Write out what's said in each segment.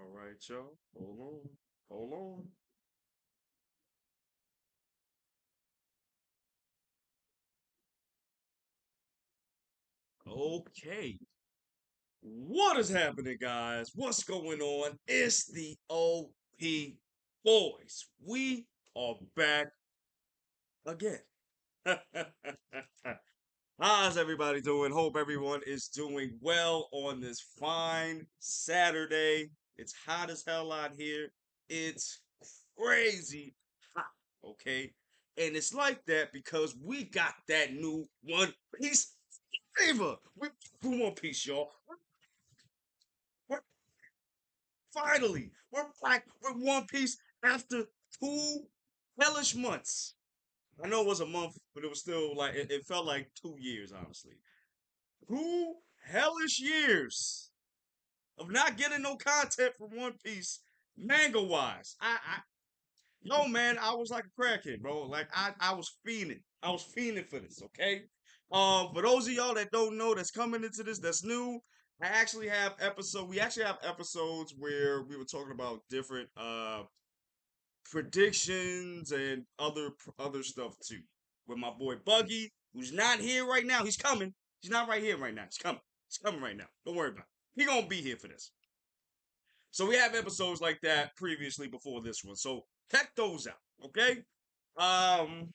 All right, y'all. Hold on. Hold on. Okay. What is happening, guys? What's going on? It's the OP boys. We are back again. How's everybody doing? Hope everyone is doing well on this fine Saturday. It's hot as hell out here. It's crazy hot, okay? And it's like that because we got that new One Piece fever. We One Piece, y'all. We're we're back with One Piece after 2 hellish months. I know it was a month, but it was still like it felt like 2 years, honestly. 2 hellish years of not getting no content from One Piece manga wise. Yo man, I was like a crackhead, bro. Like I was fiending. I was fiending for this, okay? For those of y'all that don't know that's coming into this, that's new, we actually have episodes where we were talking about different predictions and other stuff too. With my boy Buggy, who's not here right now. He's coming. He's not right here right now. He's coming. He's coming right now. Don't worry about it. He gonna be here for this. So we have episodes like that previously before this one. So check those out. Okay. Um,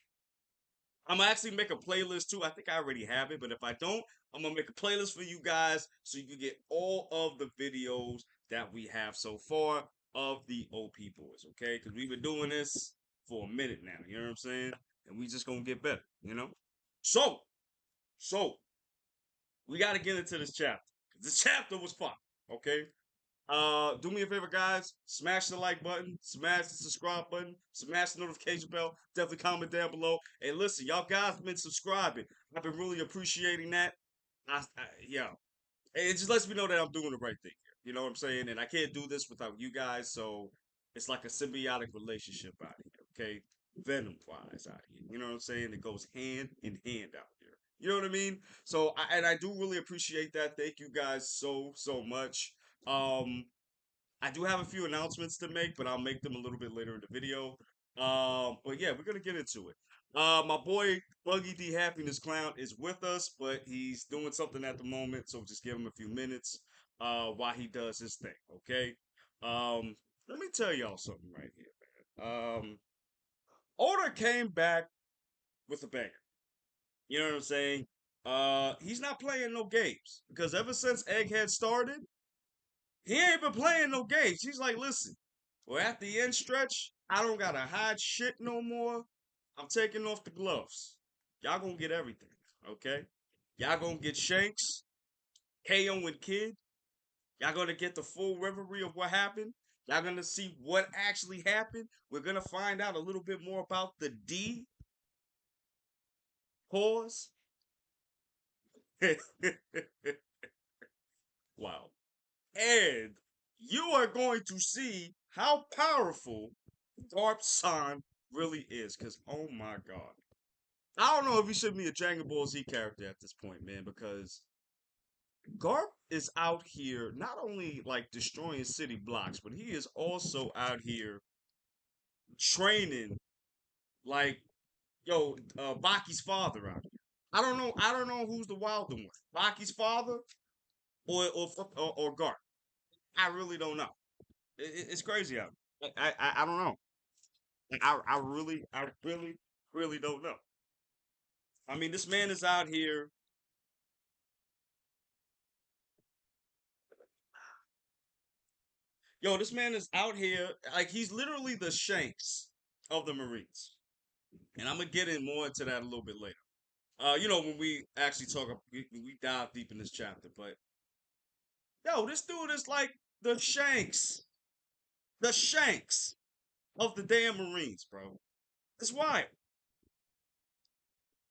I'm gonna actually make a playlist too. I think I already have it, but if I don't, I'm gonna make a playlist for you guys so you can get all of the videos that we have so far of the OP boys. Okay, because we've been doing this for a minute now. You know what I'm saying? And we just gonna get better. You know. So, so we got to get into this chapter. This chapter was fun. Okay. Do me a favor, guys. Smash the like button, smash the subscribe button, smash the notification bell. Definitely comment down below. And listen, y'all guys been subscribing. I've been really appreciating that. Yeah, it just lets me know that I'm doing the right thing here. You know what I'm saying? And I can't do this without you guys, so it's like a symbiotic relationship out here. Okay, venom wise out here. You know what I'm saying? It goes hand in hand out here. You know what I mean? So, I do really appreciate that. Thank you guys so much. Um, I do have a few announcements to make, but I'll make them a little bit later in the video. But yeah, we're gonna get into it. My boy Buggy D Happiness Clown is with us, but he's doing something at the moment, so just give him a few minutes while he does his thing. Okay. Let me tell y'all something right here, man. Oda came back with a banger. You know what I'm saying? He's not playing no games because ever since Egghead started, he ain't been playing no games. He's like, listen, well, at the end stretch, I don't gotta hide shit no more. I'm taking off the gloves. Y'all gonna get everything, okay? Y'all gonna get Shanks, KO, and Kid. Y'all gonna get the full reverie of what happened. Y'all gonna see what actually happened. We're gonna find out a little bit more about the D pause. Wow. And you are going to see how powerful Garp San really is. Because, oh my God. I don't know if he should be a Dragon Ball Z character at this point, man, because Garp is out here not only like destroying city blocks, but he is also out here training like Baki's father out here. I don't know who's the wilder one. Baki's father or Garp. I really don't know. It's crazy out. I don't know. I really don't know. I mean, this man is out here. Yo, this man is out here like he's literally the Shanks of the Marines, and I'm gonna get in more into that a little bit later. When we actually we dive deep in this chapter. But yo, this dude is like the Shanks of the damn Marines, bro. It's wild.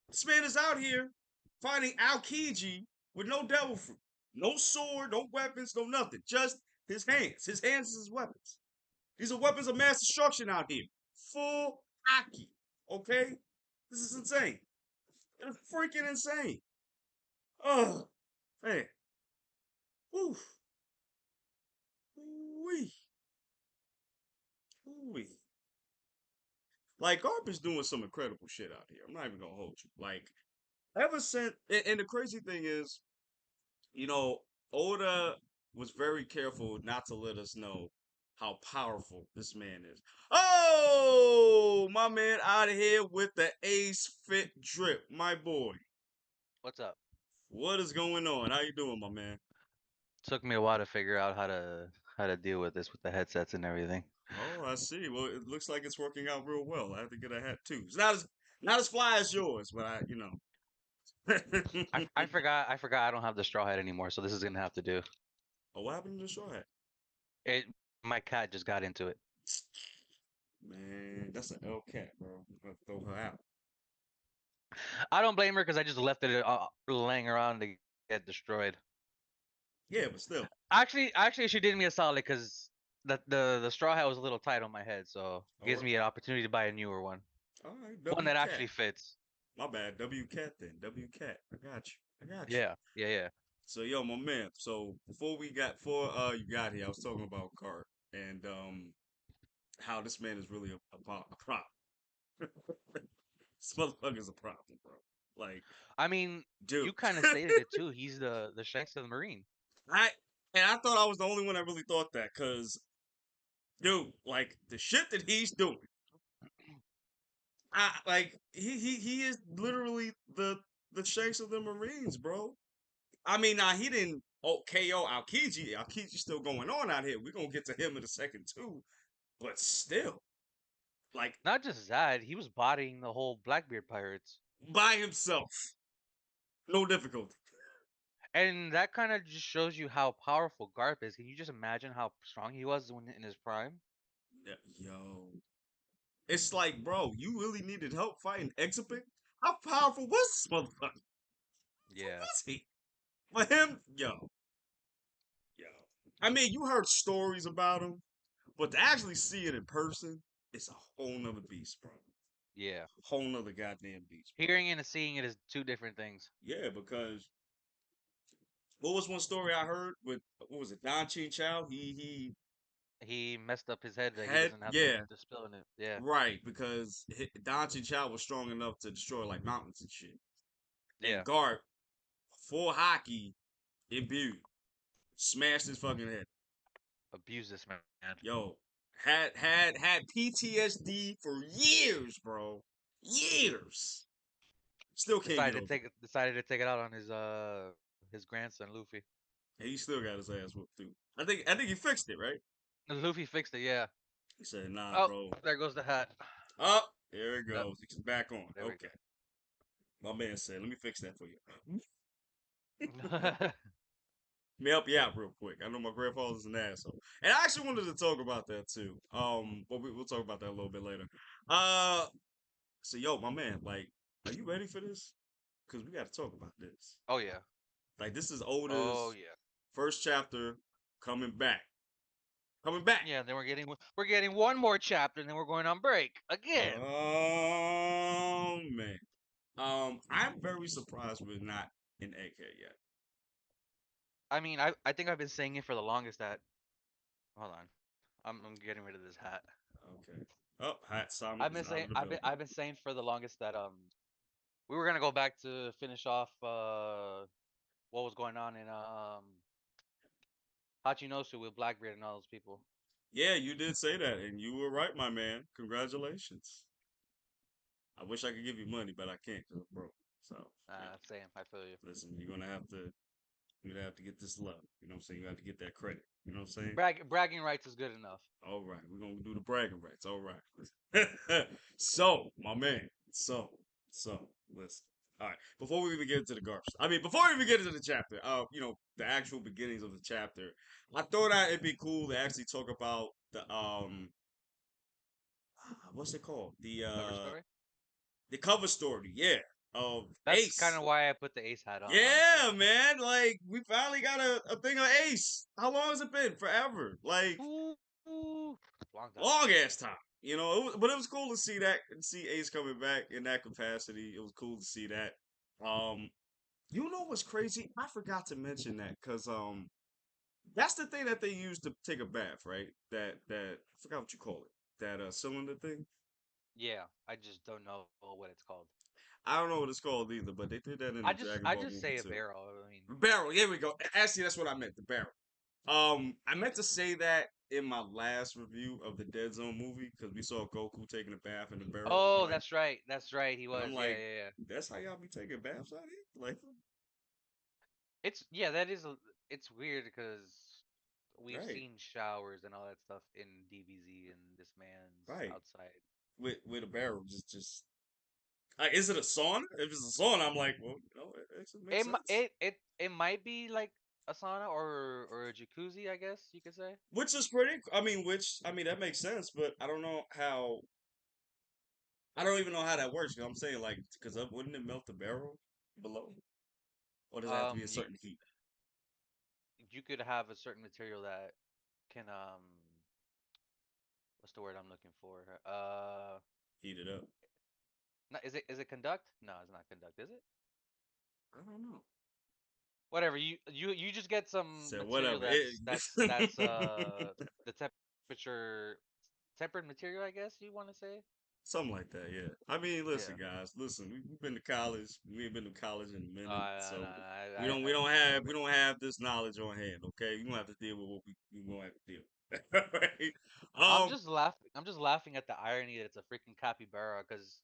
This man is out here fighting Aokiji with no devil fruit, no sword, no weapons, no nothing. Just his hands. His hands is his weapons. These are weapons of mass destruction out here. Full haki. Okay? This is insane. It's freaking insane. Oh, man. Oof. Wee. Ooh. Like Garp is doing some incredible shit out here. I'm not even gonna hold you. Like ever since, and the crazy thing is, you know, Oda was very careful not to let us know how powerful this man is. Oh, my man out of here with the ace fit drip, my boy. What's up? What is going on? How you doing, my man? Took me a while to figure out how to deal with this with the headsets and everything. Oh, I see. Well, it looks like it's working out real well. I have to get a hat too. It's not as fly as yours, but I forgot I don't have the straw hat anymore, so this is gonna have to do. Oh, what happened to the straw hat? It my cat just got into it. Man, that's an L cat, bro. I'm gonna throw her out. I don't blame her because I just left it laying around to get destroyed. Yeah, but still. Actually, she did me a solid because the straw hat was a little tight on my head, so All gives right. me an opportunity to buy a newer one, All right. one W that cat. actually fits. My bad. W cat then. W cat. I got you. I got you. Yeah, yeah, yeah. So yo, my man. So before you got here, I was talking about Cart and how this man is really a prop. This motherfucker's a problem, bro. Like, I mean, dude. you kind of stated it too. He's the Shanks of the Marine. I and I thought I was the only one that really thought that, cause dude, like the shit that he's doing, I like he is literally the Shanks of the Marines, bro. I mean, now he didn't KO Aokiji. Aokiji's still going on out here. We're gonna get to him in a second too, but still, like Not just that, he was bodying the whole Blackbeard pirates. by himself, no difficulty. And that kind of just shows you how powerful Garp is. Can you just imagine how strong he was when in his prime? Yeah, yo, it's like, bro, you really needed help fighting Exhibit. How powerful was this motherfucker? Who Yeah, was he? For him, yo. I mean, you heard stories about him, but to actually see it in person, it's a whole nother beast, bro. yeah. Whole nother goddamn beast, bro. Hearing it and seeing it is two different things. Yeah, because what was one story I heard with what was it, Don Chin Chow? He He messed up his head that he had doesn't have yeah, to spill in it. Yeah, right, because Don Chin Chow was strong enough to destroy like mountains and shit. And yeah. Garp, full hockey, imbued, smashed his fucking head. Abuse this man. Yo, had PTSD for years, bro. Years. Still can't get over it. Decided to take it out on his grandson Luffy. And he still got his ass whooped too. I think he fixed it, right? Luffy fixed it. Yeah. He said, "Nah, Oh, bro. there goes the hat. Up, there it Yep. goes. It's back on. There we Okay." My man said, "Let me fix that for you. go. Let me help you out real quick. I know my grandfather's an asshole, and I actually wanted to talk about that too. But we'll talk about that a little bit later. Uh, so yo, my man, like, are you ready for this? Because we got to talk about this. Oh yeah. Like, this is Oh Oda's yeah. first chapter coming back. Coming back. Yeah. Then we're getting one more chapter, and then we're going on break again. Oh man. I'm very surprised we're not in AK yet. I mean, I think I've been saying it for the longest that. Hold on. I'm getting rid of this hat. Okay. Oh, Hat Sama I've is been not saying I've been available. I've been saying for the longest that we were gonna go back to finish off what was going on in Hachinosu with Blackbeard and all those people. Yeah, you did say that, and you were right, my man. Congratulations. I wish I could give you money, but I can't because I'm broke. So, you know, Same. I feel you. listen, you're gonna have to get this love. You know what I'm saying? You have to get that credit. You know what I'm saying? Bragging rights is good enough. All right, we're gonna do the bragging rights. All right. So, my man. So, listen. All right. Before we even get into the garbage, I mean, before we even get into the chapter, the actual beginnings of the chapter, I thought that it'd be cool to actually talk about the what's it called? The Cover uh, story. the cover story, yeah, of That's kind Ace. of why I put the ace hat on. Honestly. Yeah, man. Like we finally got a thing of Ace. How long has it been? Forever. Like Ooh, long time. long ass time. But it was cool to see that and see Ace coming back in that capacity. It was cool to see that. Um, you know what's crazy? I forgot to mention that because that's the thing that they use to take a bath, right? That I forgot what you call it. that cylinder thing. Yeah, I just don't know what it's called. I don't know what it's called either, but they did that in the Dragon I Ball just movie say a too. barrel. I mean, Barrel. Here we go. Actually, that's what I meant. The barrel. I meant to say that in my last review of the Dead Zone movie because we saw Goku taking a bath in the barrel. And I'm oh, like, that's right. That's right. He and I'm was. Yeah, like, yeah, yeah. that's how y'all be taking baths out here? Like, It's yeah. That is. It's weird because we've right, seen showers and all that stuff in DBZ and this man's right. outside. With a barrel, just like, is it a sauna? If it's a sauna, I'm like, well, it actually makes sense. It might be like a sauna or a jacuzzi. I guess you could say. Which is pretty. I mean that makes sense, but I don't know how. I don't even know how that works. You know what I'm saying? Like, because wouldn't it melt the barrel below, or does it have to be a You certain heat? you could have a certain material that can what's the word I'm looking for? Heat it up. Is it conduct? No, it's not conduct, is it? I don't know. Whatever. You just get some So material whatever. that's the temperature tempered material, I guess you want to say. Something like that, yeah. I mean, listen, Yeah. guys, listen. We've been to college. We ain't been to college in a minute, so we don't we I don't I have we agree. don't have this knowledge on hand. Okay, you don't have to deal with what we gonna have to deal with. Right? I'm just laughing at the irony that it's a freaking capybara because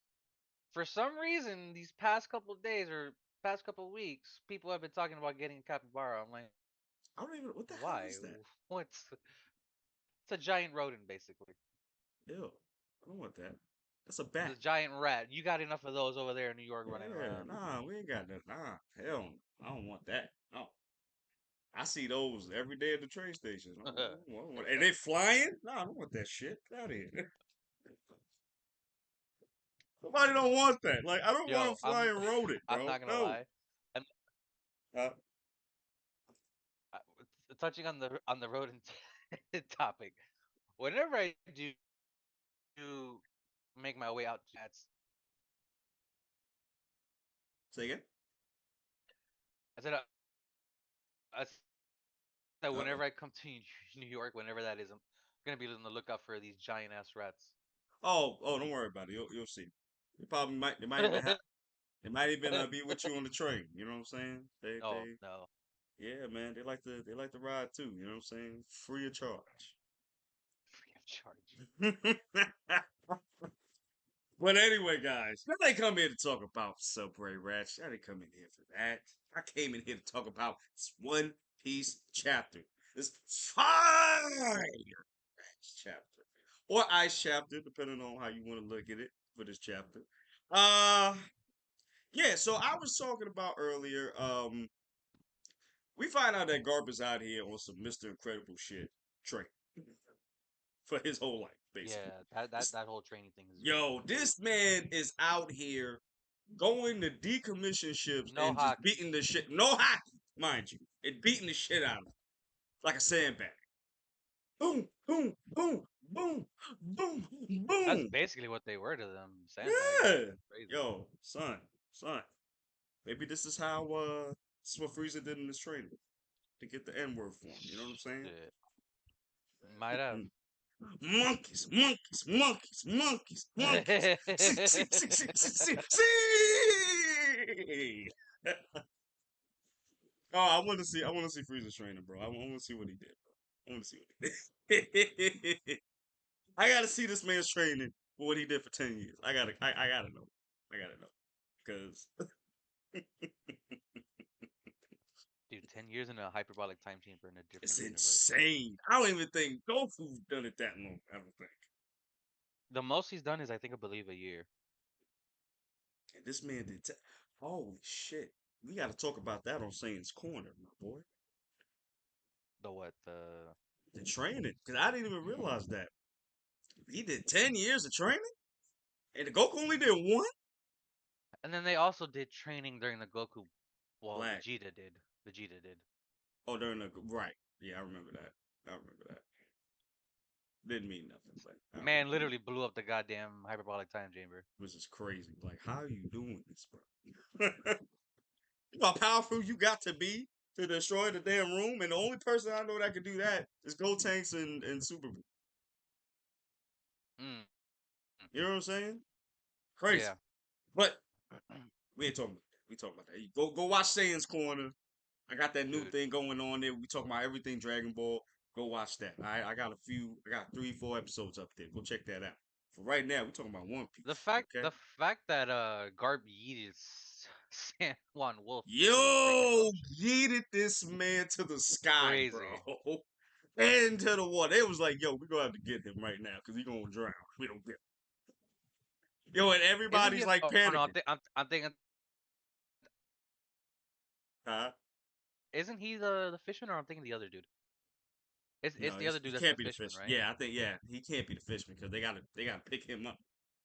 for some reason these past couple of days or past couple of weeks, people have been talking about getting a capybara. I'm like, I don't even. What the hell why? is that? What's it's a giant rodent basically. Ew. I don't want that. That's a The bat. giant rat. You got enough of those over there in New York running Yeah, around. nah, we ain't got that. Nah, hell, no. I don't want that. No, I see those every day at the train station. And they flying? Nah, I don't want that shit. Get out of here. Nobody don't want that. Like, I don't want Yo, a flying rodent, I'm bro. not gonna No. lie. And Uh, uh, touching on the rodent topic, whenever I do make my way out to cats, say again? I said I said Uh-oh. whenever I come to New York, whenever that is, I'm gonna be on the lookout for these giant ass rats. Oh, don't worry about it. You'll see. You probably might. They might even have. They might even be with you on the train. You know what I'm saying? Oh no, Yeah, man. They like to ride too. You know what I'm saying? Free of charge. free of charge. But anyway, guys, I didn't come here to talk about Subway Rats. I didn't come in here for that. I came in here to talk about this One Piece chapter. This fire chapter. Or ice chapter, depending on how you want to look at it for this chapter. Uh yeah, so I was talking about earlier, we find out that Garp is out here on some Mr. Incredible shit train for his whole life, basically. Yeah, This- that whole training thing is Yo, crazy. this man is out here going to decommission ships No and just hockey. beating the shit. No hockey, mind you, and beating the shit out of them like a sandbag. Boom, boom, boom, boom, boom, That's boom. basically what they were to them. Sandbags. Yeah, Crazy. yo, son. Maybe this is what Frieza did in his training to get the N word form. You know what I'm saying? Shit. Might have. Monkeys, monkeys, monkeys, monkeys, monkeys. See, see, see, see, see, see, see. Oh, I want to see Frieza's training, bro. I want to see what he did, bro. I want to see what he did. I gotta see this man's training for what he did for 10 years. I gotta know. I gotta know because Dude, 10 years in a hyperbolic time chamber in a it's different universe. insane. I don't even think Goku's done it that long. I don't think. The most he's done is, I think, I believe, a year. And this man did. Holy shit! We got to talk about that on Saiyans Corner, my boy. The what? The. The training, because I didn't even realize that he did 10 years of training, and the Goku only did one. And then they also did training during the Goku. Well, Black. Vegeta did. Oh, during the right. Yeah, I remember that. I remember that. Didn't mean nothing, but I Man remember. literally blew up the goddamn hyperbolic time chamber. Which is crazy. Like, how are you doing this, bro? You know how powerful you got to be to destroy the damn room, and the only person I know that could do that is Gotenks and Super. You know what I'm saying? Crazy. Yeah. But we ain't talking about that. We talking about that. Go watch Saiyan's Corner. I got that new Dude. thing going on there. We talking about everything Dragon Ball. Go watch that. I got I got 3, 4 episodes up there. Go check that out. For right now, we talking about One The Piece. fact Okay. the fact that Garb yeeted San Juan Wolf into the freaking Yo, ocean. yeeted this man to the sky, Crazy. bro. And to the water. They was like, yo, we gonna have to get him right now because he gonna drown. We don't get him. Yo, and Isn't he everybody's an, like oh no, panicking. I'm thinking, Huh? isn't he the fisherman, or I'm thinking the other dude? It's No, the other he dude that's the can't be the fisherman, fish. right? Yeah, I think he can't be the fisherman because they gotta pick him up.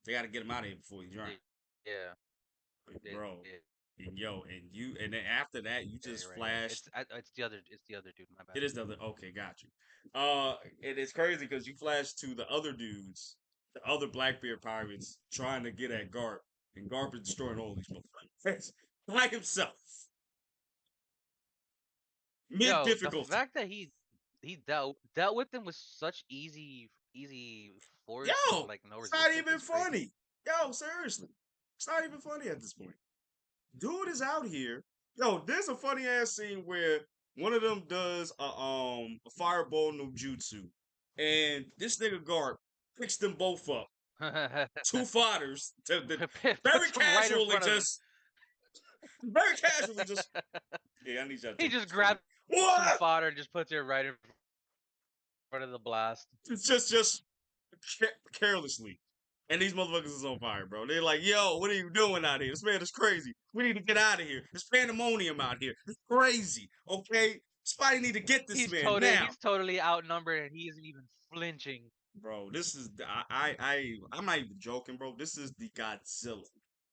They gotta get him out of here before he Yeah. drown, Yeah. bro. Yeah, And yo, and then after that, you you're just right. flashed. It's the other dude. My bad. It is the other. Okay, got you. And it's crazy because you flashed to the other dudes, the other Blackbeard pirates trying to get at Garp, and Garp is destroying all these motherfuckers by himself, mid Yo, the difficulty. fact that he dealt with them with such easy force and Yo, like no it's not resistance even is crazy. funny. Yo, seriously, it's not even funny at this point. Dude is out here. Yo, there's a funny ass scene where one of them does a fireball no jutsu, and this nigga Garp picks them both up, two fighters, very Puts him right in casually, front of him. just very casually, just yeah, I need y'all to He take just this from me. grabs some What? fodder and just puts it right in front of the blast. It's just carelessly. And these motherfuckers is on fire, bro. They're like, yo, what are you doing out here? This man is crazy. We need to get out of here. There's pandemonium out here. It's crazy. Okay? Somebody need to get this man now. He's totally outnumbered and he isn't even flinching. Bro, this is I'm not even joking, bro. This is the Godzilla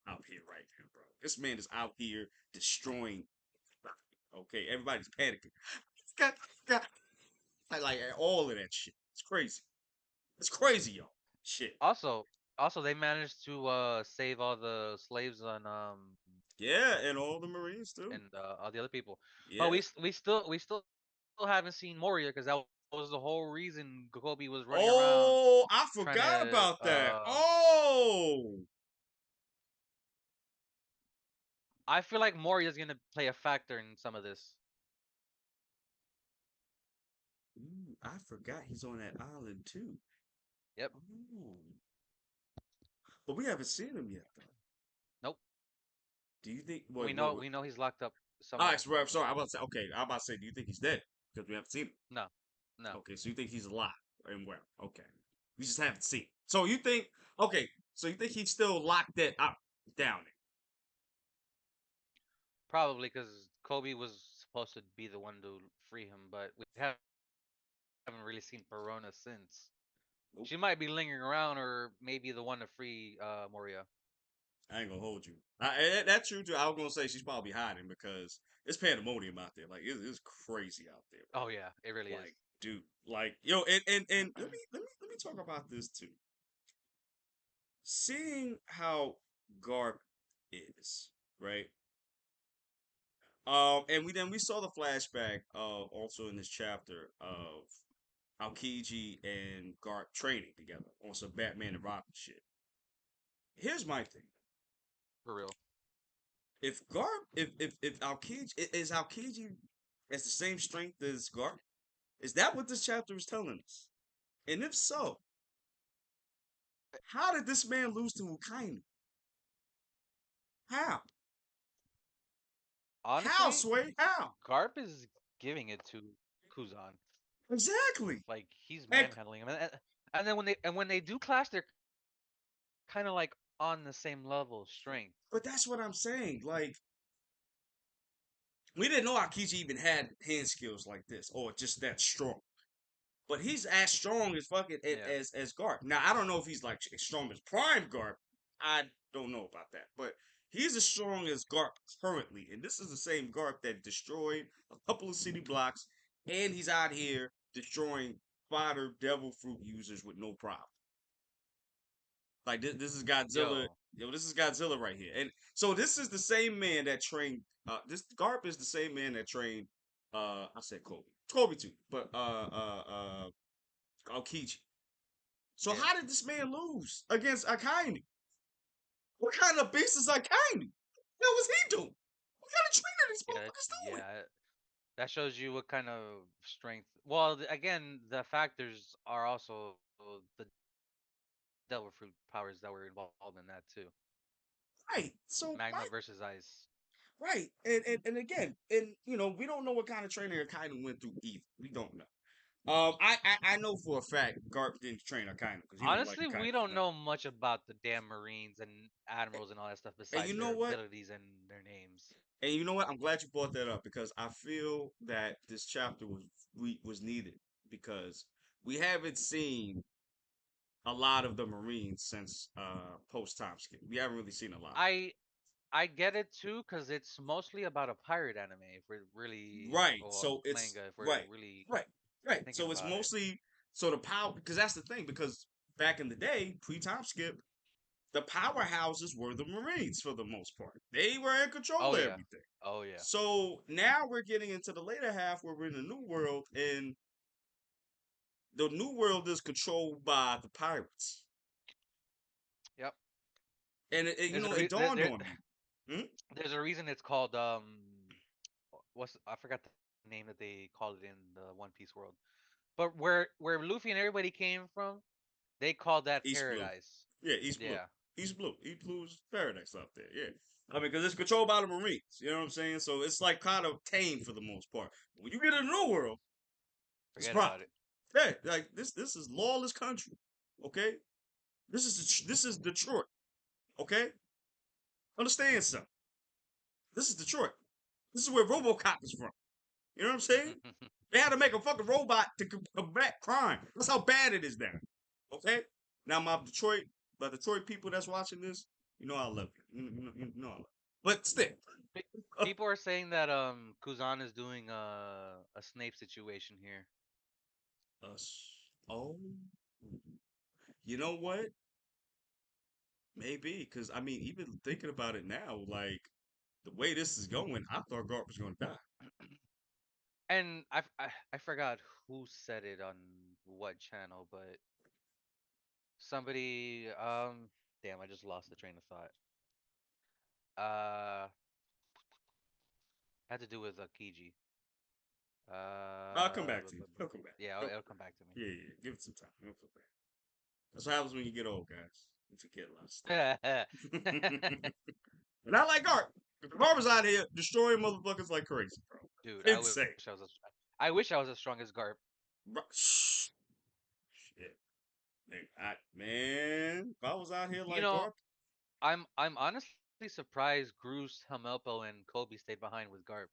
out here right now, bro. This man is out here destroying. Okay, everybody's panicking. Got, got, like all of that shit. It's crazy. It's crazy, yo. Shit. Also, they managed to save all the slaves Yeah, and all the Marines too. and all the other people. But Yeah. we still haven't seen Moria because that was the whole reason Kobe was running around Oh, I trying forgot to about that. Oh. I feel like Moria's gonna play a factor in some of this. Ooh, I forgot he's on that island too. Yep. Oh. But we haven't seen him yet, though. Nope. Do you think? We know he's locked up All right, somewhere. sorry. I'm about to say. Okay, I'm about to say. Do you think he's dead? Because we haven't seen him. No. No. Okay, so you think he's alive and well? Okay, we just haven't seen. So you think? Okay, so you think he's still locked that up down there? Probably because Kobe was supposed to be the one to free him, but we haven't really seen Perona since. Nope. She might be lingering around, or maybe the one to free Moria. I ain't gonna hold you. That's true too. I was gonna say she's probably hiding because it's pandemonium out there. Like it's crazy out there, Oh yeah, it really bro. is. Like, dude, like yo, and let me talk about this too. Seeing how Garp is, right? And we saw the flashback of also in this chapter of Aokiji and Garp training together on some Batman and Robin shit. Here's my thing: For real. if Garp, if Aokiji is Aokiji has the same strength as Garp, is that what this chapter is telling us? And if so, how did this man lose to Ukainu? How? How, Honestly, Sway? How? Garp is giving it to Kuzan. Exactly. Like he's And manhandling him, and then when they do clash, they're kind of like on the same level of strength. but that's what I'm saying. Like we didn't know Aokiji even had hand skills like this, or just that strong. But he's as strong as fucking Yeah. as Garp. Now I don't know if he's like as strong as Prime Garp. I don't know about that, but he's as strong as Garp currently, and this is the same Garp that destroyed a couple of city blocks, and he's out here destroying fodder devil fruit users with no problem. Like this is Godzilla. Yo. Yo, this is Godzilla right here. And so this is the same man that trained this Garp is the same man that trained I said Kobe. Kobe too. But Aokiji. So Yeah. how did this man lose against Akainu? What kind of beast is Akainu? What was he doing? What kind of training these Yeah. motherfuckers doing? Yeah. That shows you what kind of strength. Well, again, the factors are also the devil fruit powers that were involved in that too. Right. So Magma versus ice. right. And again, and we don't know what kind of training Akainu went through either. We don't know. I know for a fact Garp didn't train Akainu because he don't like Honestly, Akainu we for don't nothing. know much about the damn Marines and admirals and all that stuff And you besides know their what? abilities and their names. And you know what? I'm glad you brought that up because I feel that this chapter was needed because we haven't seen a lot of the Marines since post time skip. We haven't really seen a lot of I I get it too, cause it's mostly about a pirate anime. If we're really, right. or So it's manga, if we're right, really right, right. thinking So it's about it. mostly so the power because that's the thing because back in the day, pre time skip, the powerhouses were the Marines for the most part. They were in control Oh of yeah, everything. oh yeah. So now we're getting into the later half where we're in the new world, and the new world is controlled by the pirates. Yep. And There's a it dawned on me. Hmm? there's a reason it's called what's I forgot the name that they called it in the One Piece world. But where Luffy and everybody came from, they called that East Blue. paradise. Yeah, East Blue. Yeah. East Blue. East Blue's paradise out there. Yeah. I mean, because it's controlled by the Marines. You know what I'm saying? So it's like kind of tame for the most part. When you get in the new world, it's a Forget problem. about it. Yeah, like this is lawless country. Okay, this is Detroit. Okay, understand something. This is Detroit. This is where RoboCop is from. You know what I'm saying? They had to make a fucking robot to combat crime. That's how bad it is there. Okay? Now, my Detroit people that's watching this, you know I love you. You know I love you. But still, Pe- People are saying that Kuzan is doing a Snape situation here. us. Oh, you know what? Maybe, because I mean, even thinking about it now, like the way this is going, I thought Garp was going to die. And I forgot who said it on what channel, but somebody damn, I just lost the train of thought. Had to do with Kiji. I'll come back to you. He'll come back. Yeah, He'll it'll come come back to back. Yeah, yeah. Give it some time. He'll come back. That's what happens when you get old, guys. You forget a lot of stuff. me. And I like art. The Garber's out here destroying motherfuckers like crazy, bro. Dude, Insane. I wish I was as strong as Garp. Shit. Man, if I was out here You like know, Garp, I'm honestly surprised Groose, Helmelpo, and Kobe stayed behind with Garp.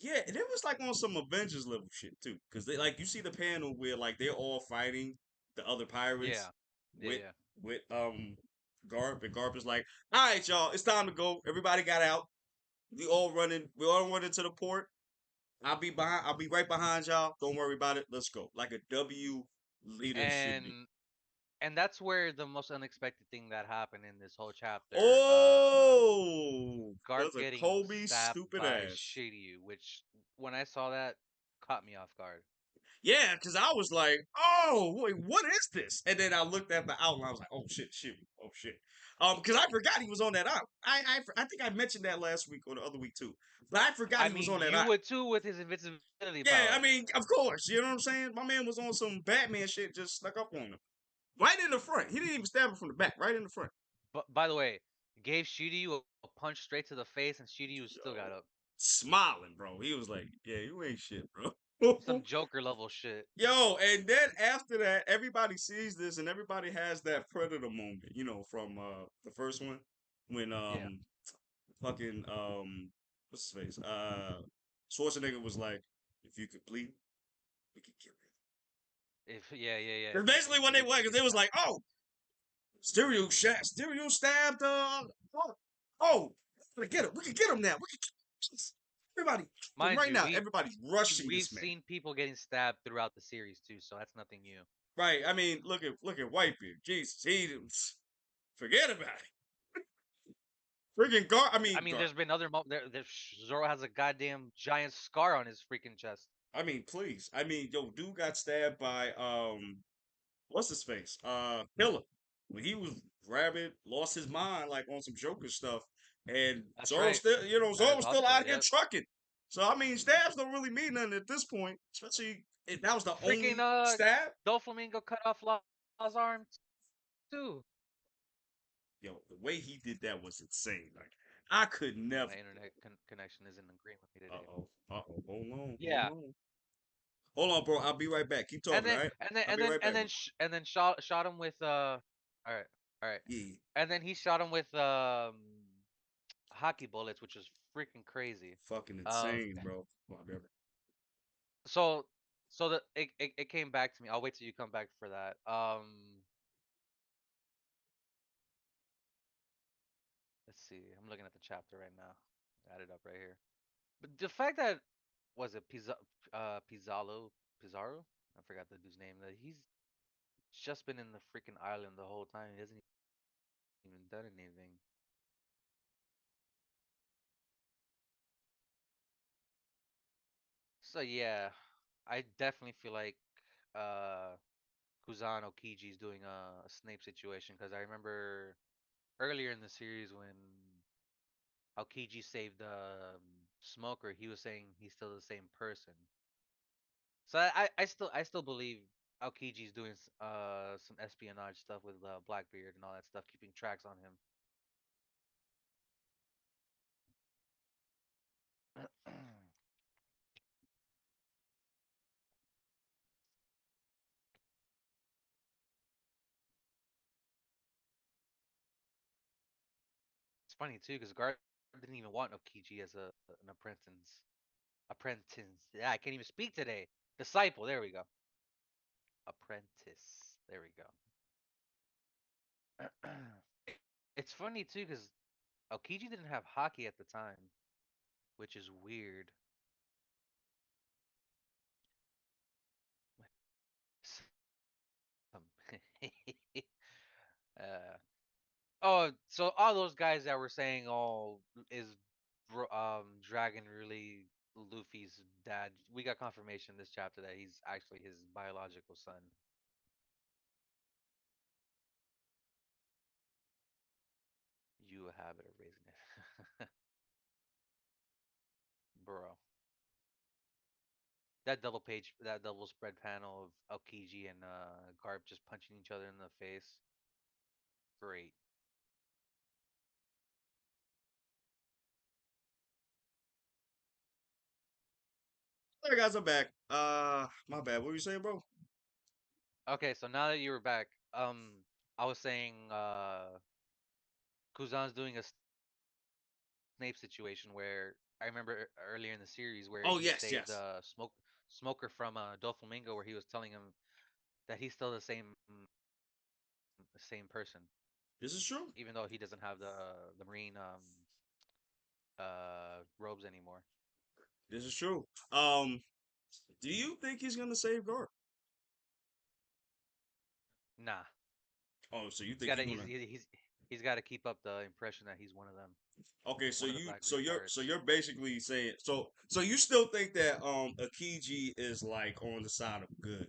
yeah, and it was like on some Avengers level shit too. Cause they like you see the panel where like they're all fighting the other Yeah, pirates yeah, with yeah. with Garp, and Garp is like, all right, y'all, it's time to go. Everybody got out. We all running to the port. I'll be right behind y'all. Don't worry about it. Let's go. Like a W leader should be. And that's where the most unexpected thing that happened in this whole chapter, Oh, Garp that's a getting Kobe stabbed stupid by ass. Shiryu, which when I saw that caught me off guard. Yeah, because I was like, oh, wait, what is this? And then I looked at the outline. I was like, oh shit, shit, oh shit. Because I forgot he was on that island. I think I mentioned that last week or the other week too. But I forgot I he was mean, on that you island. would too with his invincibility Yeah, I power. mean, of course. You know what I'm saying? My man was on some Batman shit, just snuck up on him. Right in the front. He didn't even stab him from the back. Right in the front. But by the way, gave Shiryu a punch straight to the face, and Shiryu still got Yo, up. smiling, bro. He was like, yeah, you ain't shit, bro. Some Joker level shit. Yo, and then after that, everybody sees this and everybody has that predator moment, from the first one when Yeah. fucking what's his face? Schwarzenegger was like, if you could bleed, we could kill If yeah, yeah, yeah. him. If That's you basically can what they bleed, were, then you because get they was stabbed. like, oh, Stereo stabbed oh, we could get him now. We could everybody Mind right you, now, everybody's rushing we've this man. seen people getting stabbed throughout the series too, so that's nothing new. Right. I mean, look at Whitebeard. Jesus, forget about it. Freaking Gar. I I mean mean, Gar. there's been other Zoro has a goddamn giant scar on his freaking chest. I mean, please. I mean, yo, dude got stabbed by what's his face? Killer. When he was rabid, lost his mind like on some Joker stuff, and That's Zoro right. still, At his Zoro's still hospital. out here Yep. trucking. So I mean, stabs don't really mean nothing at this point, especially if that was the Freaking only stab. Doflamingo cut off Law's arm too. Yo, the way he did that was insane. Like I could never. My internet connection isn't agreeing with me Uh today. oh. Uh oh. Hold on. Hold Yeah. on. Hold on, bro. I'll be right back. Keep And talking, all then right? and then I'll and be then right and back, then bro. and then shot him with all right. Yeah. And then he shot him with hockey bullets, which was freaking crazy. Fucking Um insane, bro. Oh, so it came back to me. I'll wait till you come back for that. Let's see. I'm looking at the chapter right now. Add it up right here. But the fact that was it Pizarro? I forgot the dude's name. That he's just been in the freaking island the whole time. He hasn't even done anything. So yeah, I definitely feel like uh Kuzan Okiji is doing a Snape situation because I remember earlier in the series when Aokiji saved Smoker, he was saying he's still the same person. So I still believe Aokiji's doing some espionage stuff with Blackbeard and all that stuff, keeping tracks on him. It's funny too because Guard didn't even want Aokiji as an apprentice. Apprentice. Yeah, I can't even speak today. Disciple. There we go. Apprentice. There we go. It's funny too because Aokiji didn't have haki at the time, which is weird. Um, uh, oh, so all those guys that were saying, "Oh, is Dragon really Luffy's dad?" We got confirmation this chapter that he's actually his biological son. You a habit of raising it, bro. That double spread panel of Aokiji and Garp just punching each other in the face. Great. Hey guys, I'm back. My bad. What were you saying, bro? Okay, so now that you were back, I was saying Kuzan's doing a Snape situation where I remember earlier in the series where Oh he yes, saved yes. Smoker from Doflamingo, where he was telling him that he's still the same person, This is true. even though he doesn't have the marine robes anymore. This is true. Do you think he's gonna save Garp? Nah, Oh, so you he's think got to he's gonna? he's got to keep up the impression that he's one of them, Okay, so one of the you so Blackbeard you're so pirates. you're basically saying so you still think that Akiji is like on the side of good.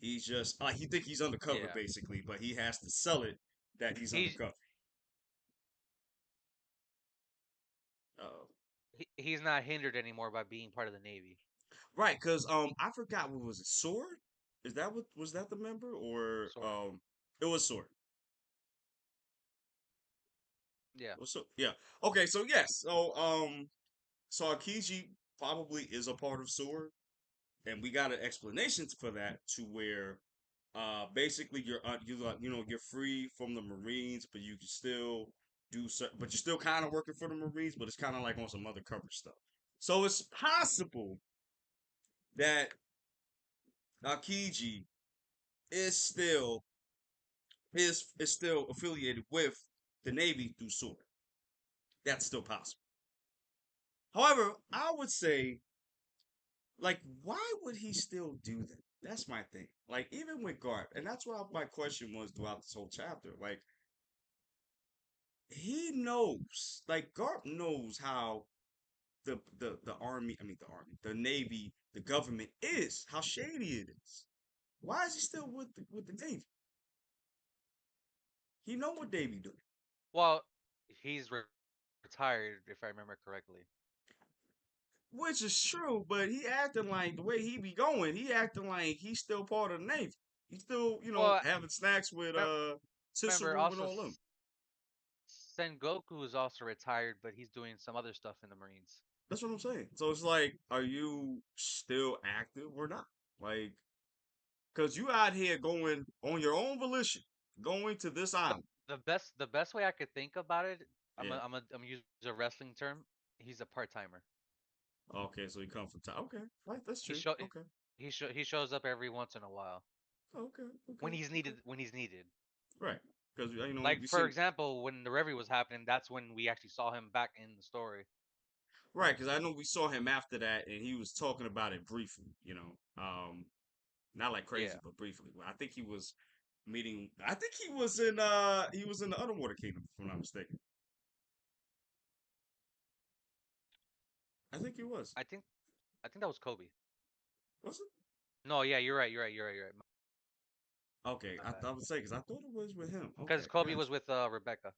He's just like he think he's undercover Yeah, basically, but he has to sell it that he's he's undercover. Uh, he's not hindered anymore by being part of the Navy. right, because I forgot what was it, Sword? Is that what was that the member or Sword. it was Sword. Yeah. So yeah. Okay, so yes. So Akiji probably is a part of Sword, and we got an explanation for that to where basically you're free from the Marines, but you can still but you're still kind of working for the Marines, but it's kind of like on some other cover stuff. So it's possible that Akiji is still is still affiliated with the Navy through Sword. That's still possible. However, I would say, like, why would he still do that? That's my thing. Like, even with Garp, and that's what my question was throughout this whole chapter. Like, he knows, like, Garp knows how the army, I mean, the army, the Navy, the government is, how shady it is. Why is he still with the Navy? He know what they be doing. Well, he's retired, if I remember correctly. Which is true, but he acting like the way he be going, he acting like he's still part of the Navy. He's still, Well, having snacks with remember Tsusaru and also all them. Sengoku is also retired, but he's doing some other stuff in the Marines. That's what I'm saying. So it's like, are you still active or not? Like, cause you out here going on your own volition, going to this The island. the best way I could think about it, Yeah. I'm gonna use a wrestling term. He's a part timer. Okay, so he come from time. Okay, right. That's He true. show Okay. he shows up every once in a while Okay. when Okay. he's Okay. needed when he's needed. Right. Because Like we for seen example, when the review was happening, that's when we actually saw him back in the story. right. Because I know we saw him after that, and he was talking about it briefly. Not like Yeah, crazy, but briefly. Well, I think he was meeting. I think he was in the Underwater Kingdom, if I'm not mistaken. I think he was. I think I think that was Kobe. Was it? No, yeah, you're right. You're right. You're right. You're right. Okay, My bad. I would say because I thought it was with him. Because Okay, Kobe was gotcha. with Rebecca.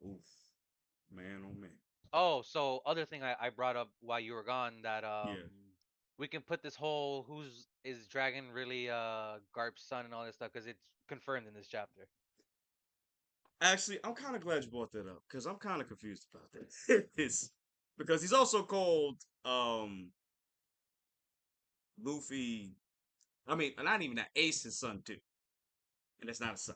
Oof, man, oh man. Oh, so other thing I brought up while you were gone that Yeah. we can put this whole who's is Dragon really Garp's son and all this stuff because it's confirmed in this chapter. Actually, I'm kind of glad you brought that up because I'm kind of confused about that. It's because he's also called Luffy. I mean, not even that Ace's son too, and it's not a son.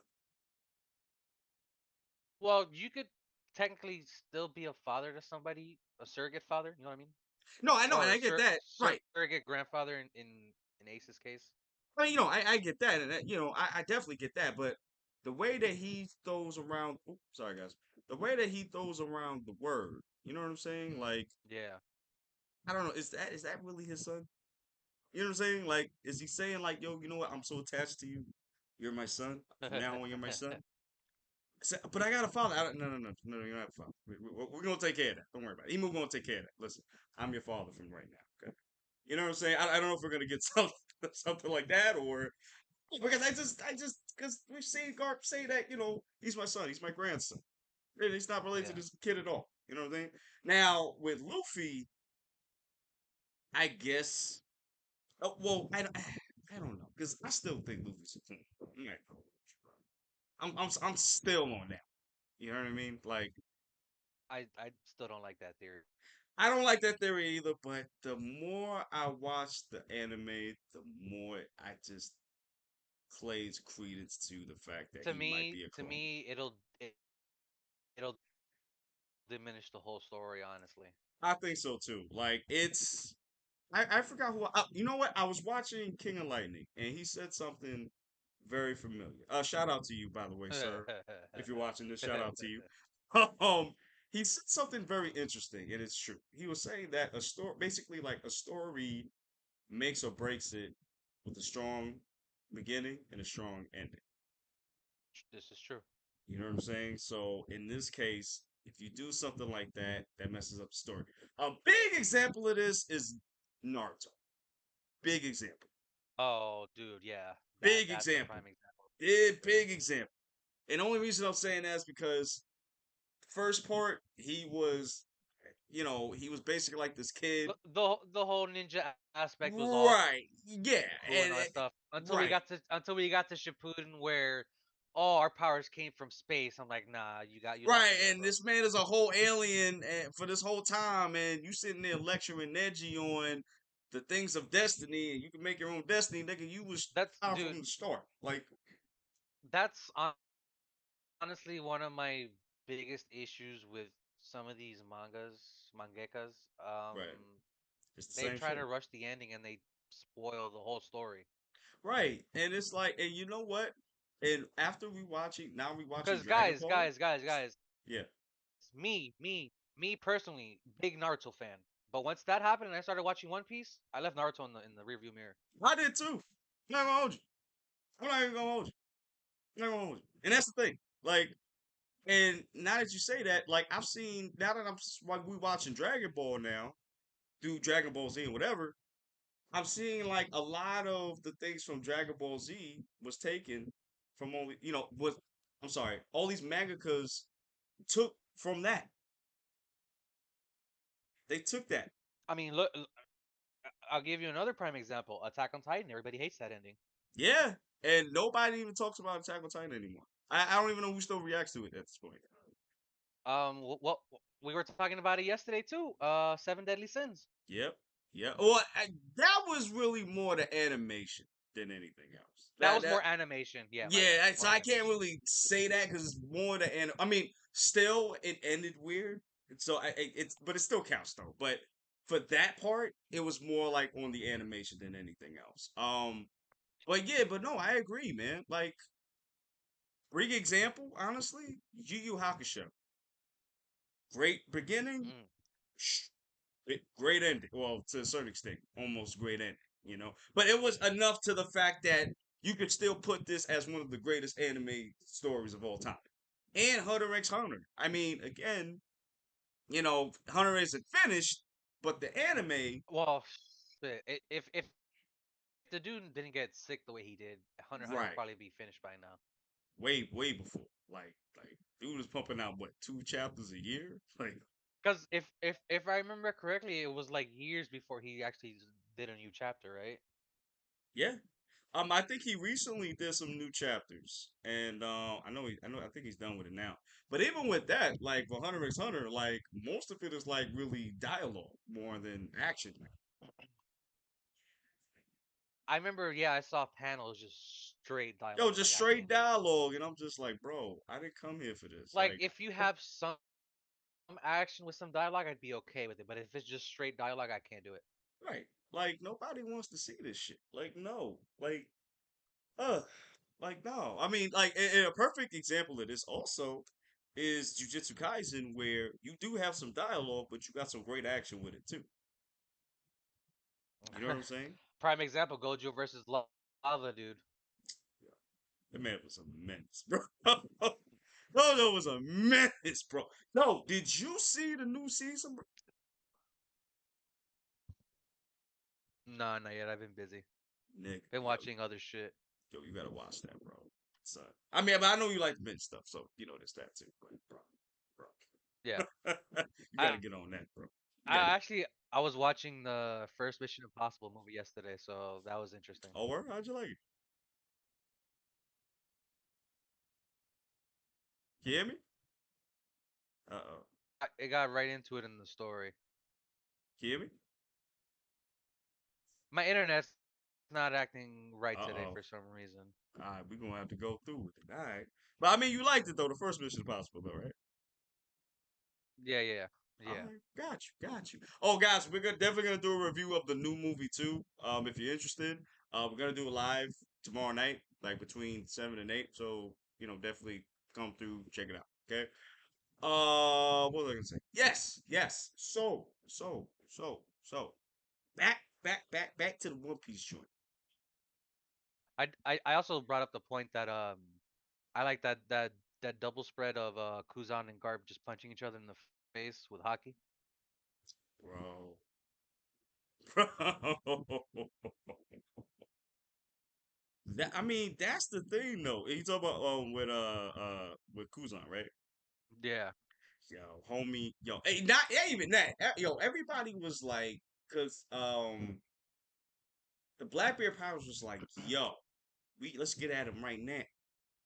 Well, you could technically still be a father to somebody, a surrogate father. You know what I mean? No, I know, and Or a I get that. Right. surrogate grandfather in Ace's case. I mean, I get that, and I definitely get that. But the way that he throws around, oops, sorry guys, the way that he throws around the word, you know what I'm saying? Like, Yeah. I don't know, is that really his son? You know what I'm saying? Like, is he saying like, yo, you know what? I'm so attached to you. You're my son. From now on, you're my son. But I got a father. No, you don't have a father. We're gonna take care of that. Don't worry about it. Emu gonna take care of that. Listen, I'm your father from right now. Okay. You know what I'm saying? I don't know if we're gonna get something like that or because because we've seen Garp say that he's my son, he's my grandson. And he's not related to Yeah. this kid at all. You know what I'm saying? Now with Luffy, I guess. Oh, well, I don't know because I still think Luffy's a king. I'm still on that. You know what I mean? Like I still don't like that theory. I don't like that theory either, but the more I watch the anime, the more I just plays credence to the fact that he might be a To clone. me, it'll diminish the whole story. Honestly. I think so too. Like I forgot who. You know what? I was watching King of Lightning, and he said something very familiar. Shout out to you, by the way, sir. If you're watching this, shout out to you. um, he said something very interesting, and it's true. He was saying that a story, basically like a story, makes or breaks it with a strong beginning and a strong ending. This is true. You know what I'm saying? So in this case, if you do something like that, that messes up the story. A big example of this is Naruto. Big example. Oh, dude, yeah. Big That's a example. prime example. Big example. And the only reason I'm saying that is because first part he was basically like this kid. The whole ninja aspect was all Right. Yeah. cool and all that stuff Right. until we got to Shippuden where all our powers came from space. I'm like, nah, you lost Right, me there, and bro. this man is a whole alien for this whole time, and you sitting there lecturing Neji on the things of destiny, and you can make your own destiny, nigga. You was That's powerful dude. from the start. Like, That's honestly one of my biggest issues with some of these mangekas. right, it's the They same try shit. to rush the ending and they spoil the whole story. Right, and it's like, and you know what? And after now we watching Cause Dragon Ball. guys, Yeah, me personally, big Naruto fan. But once that happened and I started watching One Piece, I left Naruto in the rearview mirror. I did too. I'm not gonna hold you. I'm not even gonna hold you. I'm not gonna hold you. And that's the thing. Like, and now that you say that, like I've seen now that like we watching Dragon Ball now, do Dragon Ball Z and whatever. I'm seeing like a lot of the things from Dragon Ball Z was taken from only was I'm sorry, all these mangakas took from that. They took that. I mean, look, I'll give you another prime example. Attack on Titan. Everybody hates that ending. Yeah, and nobody even talks about Attack on Titan anymore. I don't even know who still reacts to it at this point. Well, we were talking about it yesterday too. Seven Deadly Sins. Yep, yeah. Well, that was really more the animation than anything else. That That was that more animation. Yeah, my bad. Yeah, so More I can't animation. really say that because it's more the end. I mean, still it ended weird, so it's but it still counts though. But for that part, it was more like on the animation than anything else. But yeah, but no, I agree, man. Like, big example, honestly, Yu Yu Hakusho, great beginning, Mm. great ending. Well, to a certain extent, almost great ending. But it was enough to the fact that you could still put this as one of the greatest anime stories of all time. And Hunter x Hunter. I mean, again, Hunter isn't finished, but the anime, Well, shit, if the dude didn't get sick the way he did, Hunter x Hunter would right, probably be finished by now. way before. Like dude is pumping out what 2 chapters a year? Like, Because if I remember correctly, it was like years before he actually did a new chapter, right? yeah. I think he recently did some new chapters, and I think he's done with it now. But even with that, like for Hunter x Hunter, like most of it is like really dialogue more than action. I remember, yeah, I saw panels just straight Yo, dialogue. I'm just like, I straight can't do it. dialogue, and I'm just like, bro, I didn't come here for this. Like, if you have some action with some dialogue, I'd be okay with it. But if it's just straight dialogue, I can't do it. Right, like nobody wants to see this shit. Like, no, uh, no. I mean, like, and a perfect example of this also is Jujutsu Kaisen, where you do have some dialogue, but you got some great action with it too. You know what I'm saying? Prime example: Gojo versus Lava, dude. The man was a menace, bro. Gojo was a menace, bro. No, did you see the new season, bro? Nah, not yet. I've been busy. Nigga, Been yo, watching other shit. you gotta watch that, bro. Son. I mean, but I know you like the bench stuff, so there's that too. But Yeah. you I gotta get on that, bro. You I gotta. actually I was watching the first Mission Impossible movie yesterday, so that was interesting. Oh, word? How'd you like it? Can you hear me? Uh-oh. It got right into it in the story. Can you hear me? My internet's not acting right today Uh-oh. for some reason. All right, we're gonna have to go through with it. All right. But I mean, you liked it though, the first Mission Impossible though, right? Yeah, yeah, All yeah. right, got you. Oh, guys, we're definitely gonna do a review of the new movie too. If you're interested, we're gonna do a live tomorrow night, like between 7 and 8. So definitely come through, check it out. Okay. What was I gonna say? Yes. So. Back to the One Piece joint. I also brought up the point that I like that double spread of Kuzan and Garp just punching each other in the face with haki. Bro. Bro. I mean, that's the thing though. You talk about with Kuzan, right? Yeah. Yo, homie, yo, hey, not even that. Yo, everybody was like, cause the Blackbeard Pirates was like, yo, let's get at him right now.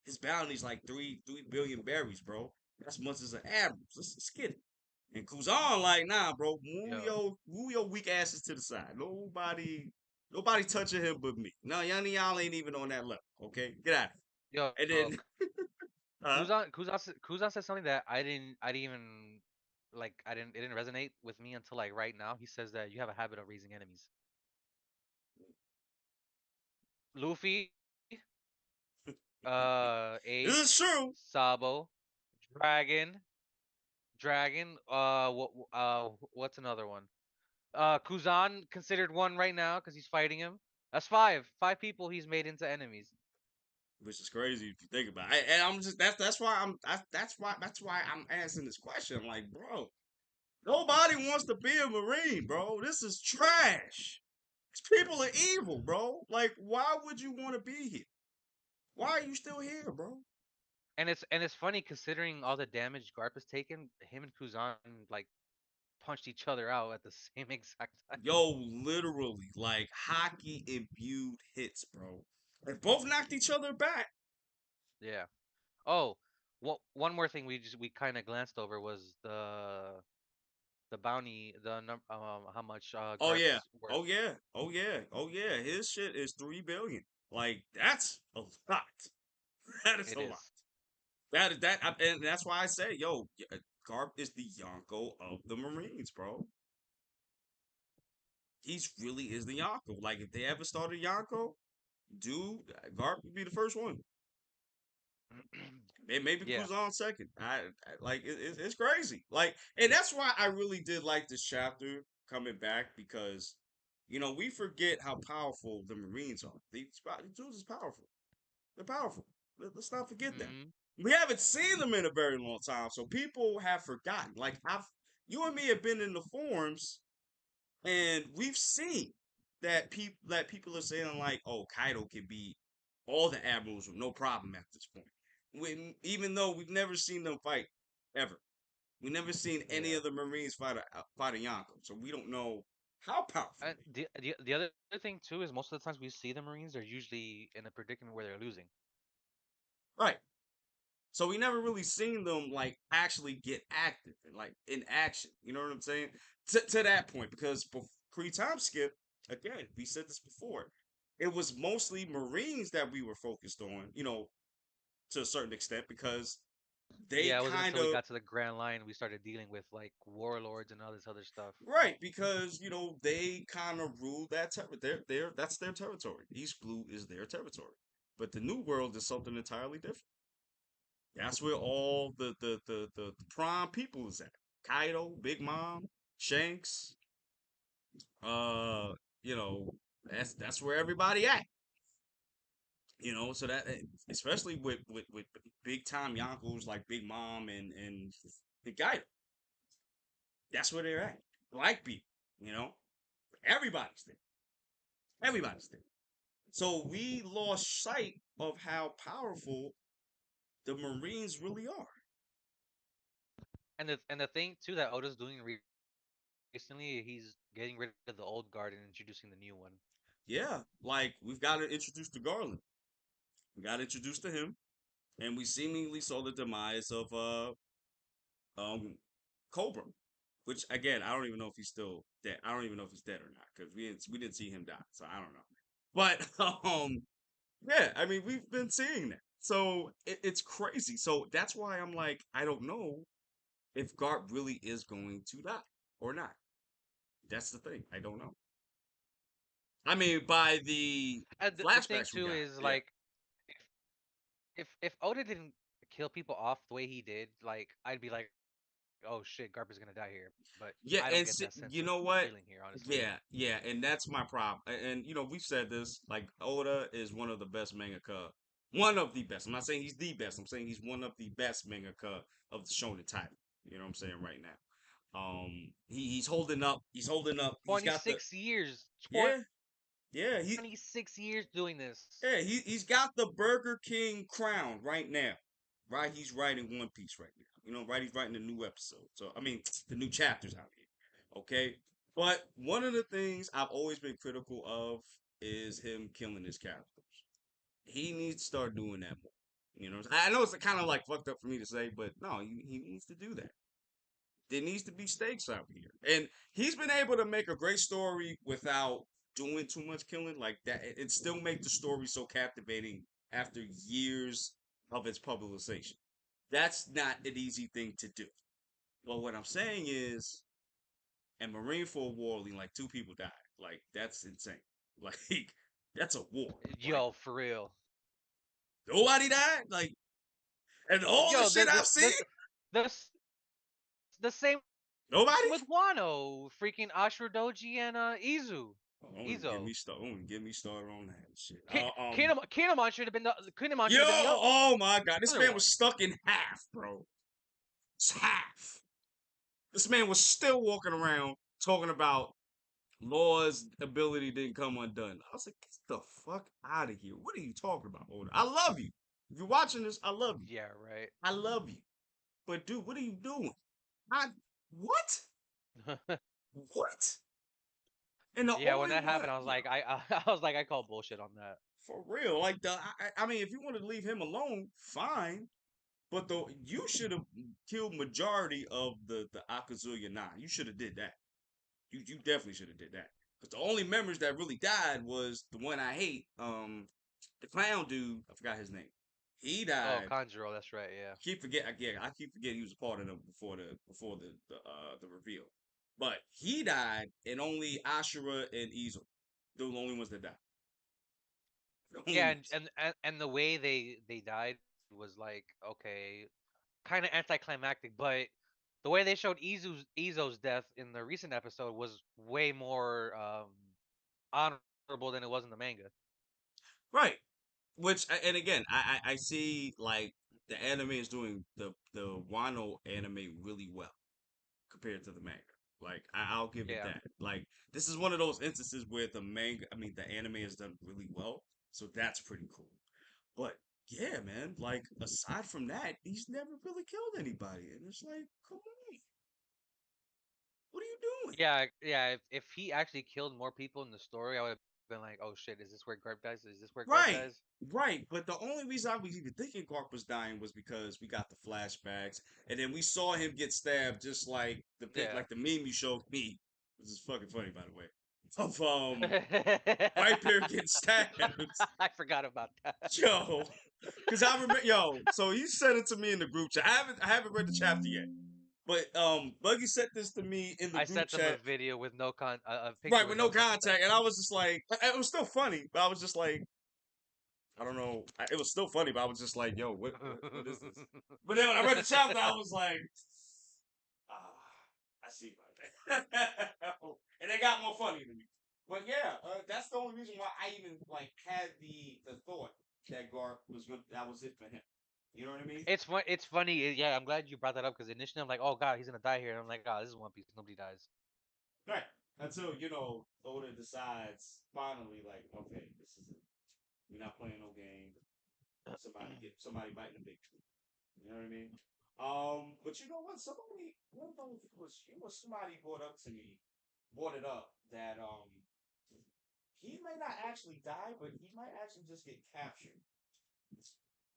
His bounty's like three billion berries, bro. That's much as an average. Let's get it. And Kuzan like, nah, bro, Yo. move your weak asses to the side. Nobody touching him but me. No, y'all ain't even on that level. Okay, get out. Yo. And then, uh, Kuzan said something that I didn't even like I didn't it didn't resonate with me until like right now. He says that you have a habit of raising enemies. Luffy, this is Ace, true. Sabo, Dragon, what's another one? Kuzan considered one right now because he's fighting him. That's five. Five people he's made into enemies. Which is crazy if you think about it. And I'm just that's why I'm asking this question. Like, bro, nobody wants to be a Marine, bro. This is trash. These people are evil, bro. Like, why would you want to be here? Why are you still here, bro? And it's funny considering all the damage Garp has taken. Him and Kuzan like punched each other out at the same exact time. Yo, literally, like hockey imbued hits, bro. They both knocked each other back. Yeah. Oh, one more thing we kind of glanced over was the bounty, the how much Oh yeah, Garp's worth. oh yeah, oh yeah, oh yeah. His shit is 3 billion. Like that's a lot. That is It a lot. is. And that's why I say, yo, Garp is the Yonko of the Marines, bro. He's really is the Yonko. Like if they ever started Yonko, dude, Garp would be the first one. Maybe Yeah. Kuzan second. Like it's crazy. Like, and that's why I really did like this chapter coming back because we forget how powerful the Marines are. These dudes is powerful. They're powerful. Let's not forget that. Hmm. We haven't seen them in a very long time, so people have forgotten. Like you and me have been in the forums, and we've seen that people are saying like, "Oh, Kaido can beat all the admirals with no problem at this point." Even though we've never seen them fight ever, we never seen any Yeah. of the Marines fight a Yonko, so we don't know how powerful And they the other thing too is most of the times we see the Marines, they're usually in a predicament where they're losing. are. Right. So we never really seen them like actually get active and like in action. You know what I'm saying? To that point, because pre-time skip, again, we said this before. It was mostly Marines that we were focused on, to a certain extent, because they Yeah, it wasn't kind until we of got to the Grand Line we started dealing with like warlords and all this other stuff. right, because they kind of rule that territory. That's their territory. East Blue is their territory. But the New World is something entirely different. That's where all the prime people is at. Kaido, Big Mom, Shanks, uh, you know, that's where everybody at. So that especially with big time Yonkos like Big Mom and the Kaido, that's where they're at. Black people, you know, everybody's there. Everybody's there. So we lost sight of how powerful the Marines really are. And the thing too that Oda's doing recently, he's getting rid of the old guard and introducing the new one. Yeah, like we've got to introduce to Garland. We got introduced to him, and we seemingly saw the demise of um Cobra, which again I don't even know if he's still dead. I don't even know if he's dead or not because we didn't see him die, so I don't know. But yeah, I mean we've been seeing that, so it's crazy. So that's why I'm like I don't know if Garp really is going to die or not. That's the thing. I don't know. I mean, by the And the thing flashbacks we too got, is yeah. like if Oda didn't kill people off the way he did, like I'd be like, oh shit, Garp is gonna die here. But Yeah, I don't and get that sense you of know what? feeling here, honestly. Yeah, yeah, and that's my problem. And we've said this. Like Oda is one of the best mangaka, one of the best. I'm not saying he's the best. I'm saying he's one of the best mangaka of the shonen type. You know what I'm saying right now. He's holding up. He's holding up. He's got the 26 years, yeah, yeah. He 26 years doing this. yeah he's got the Burger King crown right now. Right, he's writing One Piece right now. Right, he's writing a new episode. So I mean, the new chapters out here. Okay. But one of the things I've always been critical of is him killing his characters. He needs to start doing that more. I know it's kind of like fucked up for me to say, but no, he needs to do that. There needs to be stakes out here. And he's been able to make a great story without doing too much killing like that. It still make the story so captivating after years of its publication. That's not an easy thing to do. But what I'm saying is and Marineford war, like two people died. Like that's insane. Like that's a war. Like Yo, for real. nobody died. Like and all the Yo, shit I've seen, the the same nobody. with Wano, freaking Ashura Doji and Izu. Don't even get Izo. me started. Don't even get me started on that shit. Kinemon should have been the Kinemon Yo, should have been the oh my god, this other man was one. stuck in half, bro. It's half. This man was still walking around talking about Law's ability didn't come undone. I was like, get the fuck out of here. What are you talking about, Oda? I love you. If you're watching this, I love you. Yeah, right. I love you. But dude, what are you doing? I what? What? And the Yeah, when only that one, happened, I was yo, like, I was like, I call bullshit on that. for real, like I mean, if you want to leave him alone, fine. But though you should have killed majority of the Akazuya Nine. You should have did that. You definitely should have did that. Because the only members that really died was the one I hate, the clown dude. I forgot his name. He Oh, died. Conjuro, that's right. Yeah. I keep forgetting he was a part of them before the reveal. But he died, and only Ashura and Ezel, they're the only ones that died. The only Yeah, ones. and the way they died was like okay, kind of anticlimactic, but the way they showed Izo's death in the recent episode was way more honorable than it was in the manga. Right. Which and again, I see like the anime is doing the Wano anime really well compared to the manga. Like I'll give it Yeah. that. Like this is one of those instances where the manga, I mean, the anime is done really well, so that's pretty cool. But yeah, man, like aside from that, he's never really killed anybody, and it's like, come on, what are you doing? Yeah. If he actually killed more people in the story, I would have been like, oh shit, is this where Garp dies? Is this where Garp Right, dies? right. But the only reason I was even thinking Clark was dying was because we got the flashbacks, and then we saw him get stabbed, just like Yeah. like the meme you showed me, which is fucking funny, by the way, of Whitebeard getting stabbed. I forgot about that. Yo, because I remember, yo. So he sent it to me in the group chat. I haven't read the chapter yet, but Buggy sent this to me in the I group sent them a chat, video with a picture right, with with no no context. contact, and I was just like, it was still funny, but I was just like, I don't know. It was still funny, but I was just like, yo, what is this? But then when I read the chapter, I was like, ah, I see about that. And it got more funny to me. But yeah, that's the only reason why I even like had the thought that Garp was good. That was it for him. You know what I mean? It's funny. Yeah, I'm glad you brought that up because initially I'm like, oh god, he's gonna die here, and I'm like, oh, this is One Piece. Nobody dies. Right. Until Oda decides finally, like, okay, this is it. We're not playing no game. Somebody biting the big tree. You know what I mean? But you know what? Somebody, one of those was somebody brought it up that he may not actually die, but he might actually just get captured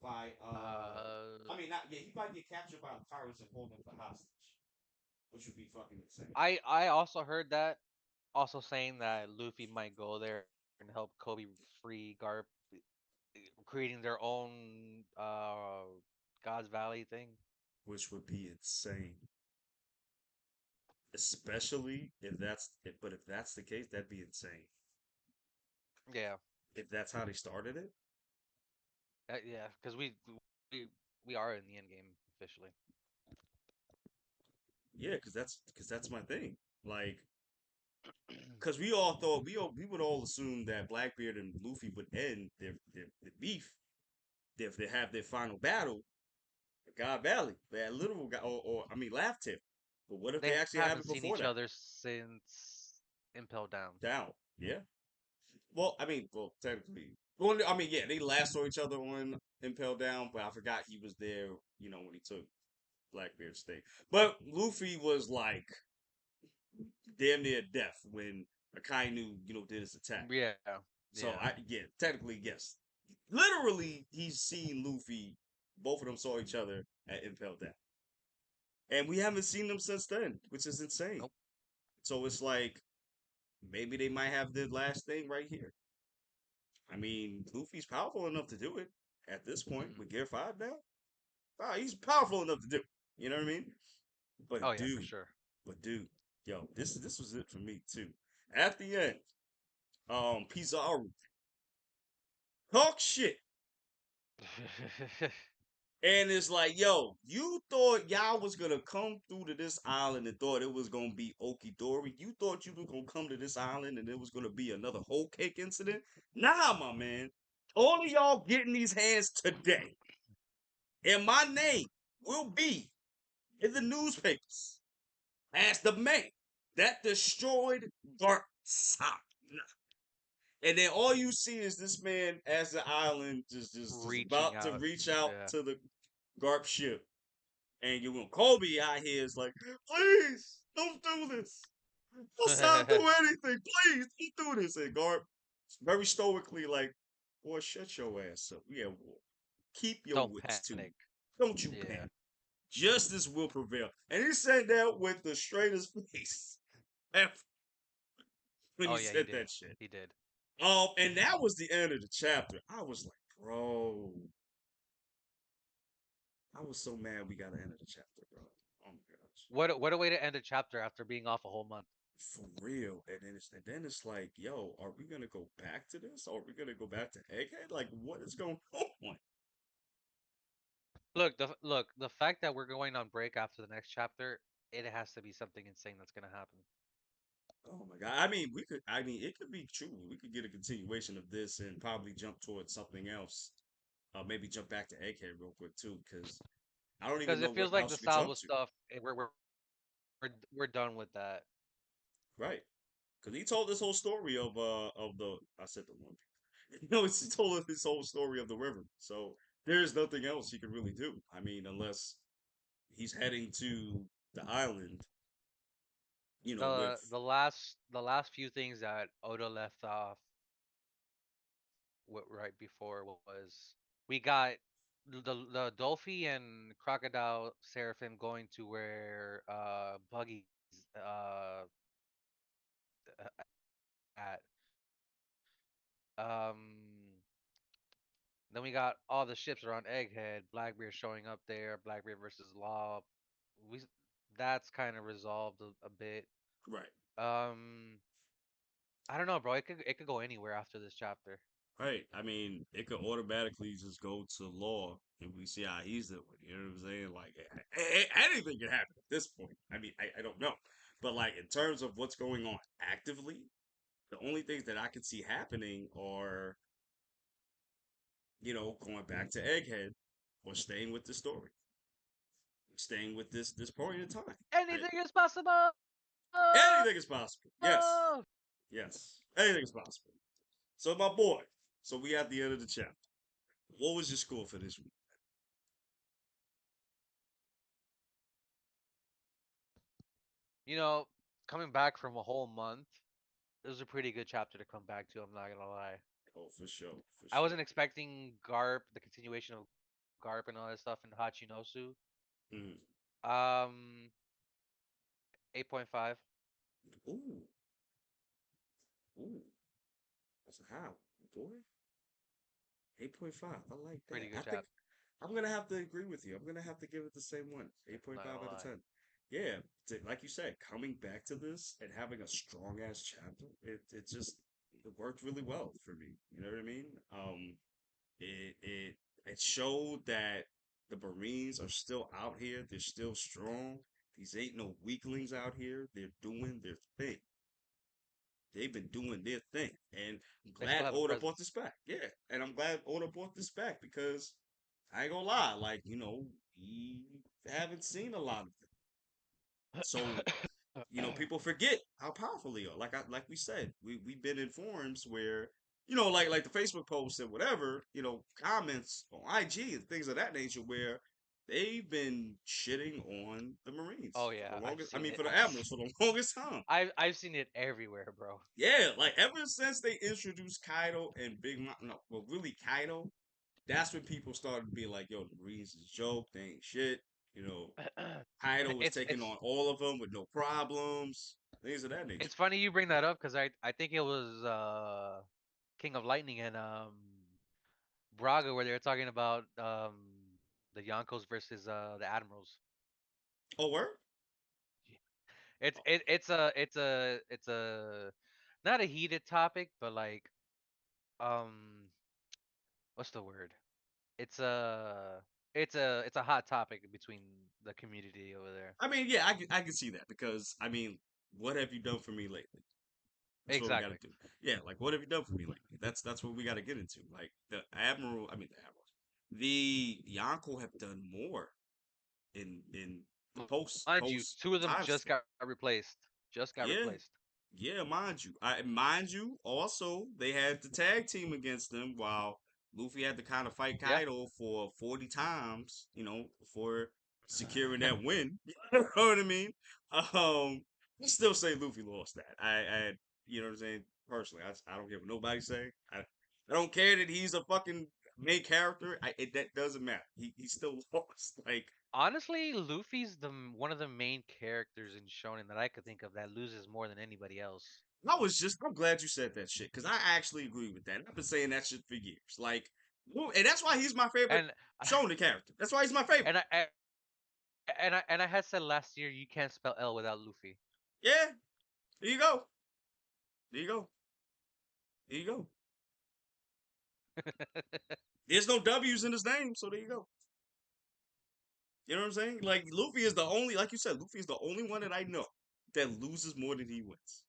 by I mean not yeah, he might get captured by the pirates and hold him for hostage, which would be fucking insane. I also heard that, also saying that Luffy might go there and help Kobe free Garp, creating their own God's Valley thing. Which would be insane. Especially but if that's the case, that'd be insane. Yeah, If that's how they started it, yeah, because we we are in the end game officially. yeah, because that's my thing. Like because we all thought we would all assume that Blackbeard and Luffy would end their beef if they have their final battle at God Valley, that literal guy, or I mean, Laugh Tip. But what if they They actually have haven't it seen before each that? other since Impel Down. Down, yeah. Well, I mean, well, technically, well, I mean, yeah, they last saw each other on Impel Down, but I forgot he was there, when he took Blackbeard's stake. But Luffy was like damn near death when Akainu, did his attack. Yeah, So yeah. yeah, technically yes. Literally, he's seen Luffy. Both of them saw each other at Impel Down, and we haven't seen them since then, which is insane. Nope. So it's like maybe they might have the last thing right here. I mean, Luffy's powerful enough to do it at this point with Gear 5 now. Wow, he's powerful enough to do it. You know what I mean? Oh But yeah, for dude, sure. yo, this was it for me too. At the end, Pizarro talk shit. And it's like, yo, you thought y'all was gonna come through to this island and thought it was gonna be Okidori. You thought you was gonna come to this island and it was gonna be another whole cake incident. Nah, my man. All of y'all getting these hands today. And my name will be in the newspapers as the man that destroyed Garp. Stop. And then all you see is this man as the island just Reaching about to out. reach out Yeah. to the Garp ship. And you want Kobe out here is like, please don't do this. Don't stop do anything. Please don't do this. And Garp very stoically like, boy, shut your ass up. We at war. Keep your Don't wits to you. panic. Don't you Yeah. panic. Justice will prevail. And he said that with the straightest face ever when Oh he yeah, he said did. that shit. He did. And that was the end of the chapter. I was like, bro, I was so mad we got to end of the chapter, bro. Oh my gosh, What a way to end a chapter after being off a whole month. for real. And then it's like, yo, are we gonna go back to this? Or are we gonna go back to Egghead? Like, what is going on? Look, the fact that we're going on break after the next chapter, it has to be something insane that's gonna happen. Oh my god. I mean, we could. I mean, it could be true. We could get a continuation of this and probably jump towards something else. Maybe jump back to Egghead real quick too, because I don't even Because know it what feels like else the we could jump Salvo to. stuff, we're done with that. Right. Because he told this whole story of the I said the one. No, he told us this whole story of the river. So there's nothing else he could really do. I mean, unless he's heading to the island, with The last few things that Oda left off right before was we got the Dolphy and Crocodile Seraphim going to where Buggy's uh at. Then we got all the ships around Egghead, Blackbeard showing up there, Blackbeard versus Law. We that's kind of resolved a bit. right, Um I don't know, bro. It could go anywhere after this chapter. right. I mean, it could automatically just go to law, and we see how he's doing. You know what I'm saying? Like anything can happen at this point. I mean, I don't know, but like in terms of what's going on actively, the only things that I can see happening are going back to Egghead or staying with the story, staying with this point in time. I, Anything is possible. anything is possible. Yes, yes, anything is possible. So my boy, so we at the end of the chapter. What was your score for this week? You know, coming back from a whole month, it was a pretty good chapter to come back to. I'm not gonna lie. Oh, for sure, for I sure. wasn't expecting Garp, the continuation of Garp and all that stuff in Hachinosu. Mm. 8.5. Ooh, ooh, that's a high boy. 8.5. I like that. Pretty I good think chapter. I'm gonna have to agree with you. I'm gonna have to give it the same one. I'm not 8.5 gonna out of lie. 10. Yeah, like you said, coming back to this and having a strong ass chapter, it worked really well for me. You know what I mean? It it it showed that the Marines are still out here. They're still strong. These ain't no weaklings out here. They're doing their thing. They've been doing their thing, and I'm They still glad have a Oda brought this presence. back. Yeah, and I'm glad Oda brought this back because I ain't gonna lie, like we haven't seen a lot of them. So people forget how powerful they are. Like we said, we've been in forums where like the Facebook posts and whatever, comments on IG and things of that nature where they've been shitting on the Marines Oh for yeah, the I've longest. I seen mean, it. for the admirals for the longest time. I've seen it everywhere, bro. Yeah, like ever since they introduced Kaido and Big Mom, no, well, really Kaido, that's when people started to be like, "Yo, the Marines is a joke. They ain't shit." You know, Kaido was it's taking it's on all of them with no problems, things of that nature. it's funny you bring that up because I think it was King of Lightning and Braga where they were talking about the Yonkos versus the Admirals. Oh, word? It's a not a heated topic, but like um what's the word? It's a it's a hot topic between the community over there. I mean, yeah, I can see that because I mean, what have you done for me lately? That's what we got Exactly. to do. Yeah, like what have you done for me lately? That's what we got to get into. Like the admirals, the Yonko have done more in the post Mind you, post two of them time just skip. got replaced. Just got Yeah, replaced. Yeah, mind you. Also, they had the tag team against them, while Luffy had to kind of fight Yeah. Kaido for 40 times, before securing that win. You know what I mean? I still say Luffy lost that. You know what I'm saying? Personally, I don't care what nobody say. I don't care that he's a fucking main character. That doesn't matter. He still lost. Like, Honestly, Luffy's one of the main characters in Shonen that I could think of that loses more than anybody else. I'm glad you said that shit because I actually agree with that. I've been saying that shit for years. Like, and that's why he's my favorite And Shonen character. That's why he's my favorite. and I had said last year you can't spell L without Luffy. Yeah, there you go. There you go. There you go. There's no W's in his name, so there you go. You know what I'm saying? Like, Luffy is the only, like you said, Luffy is the only one that I know that loses more than he wins.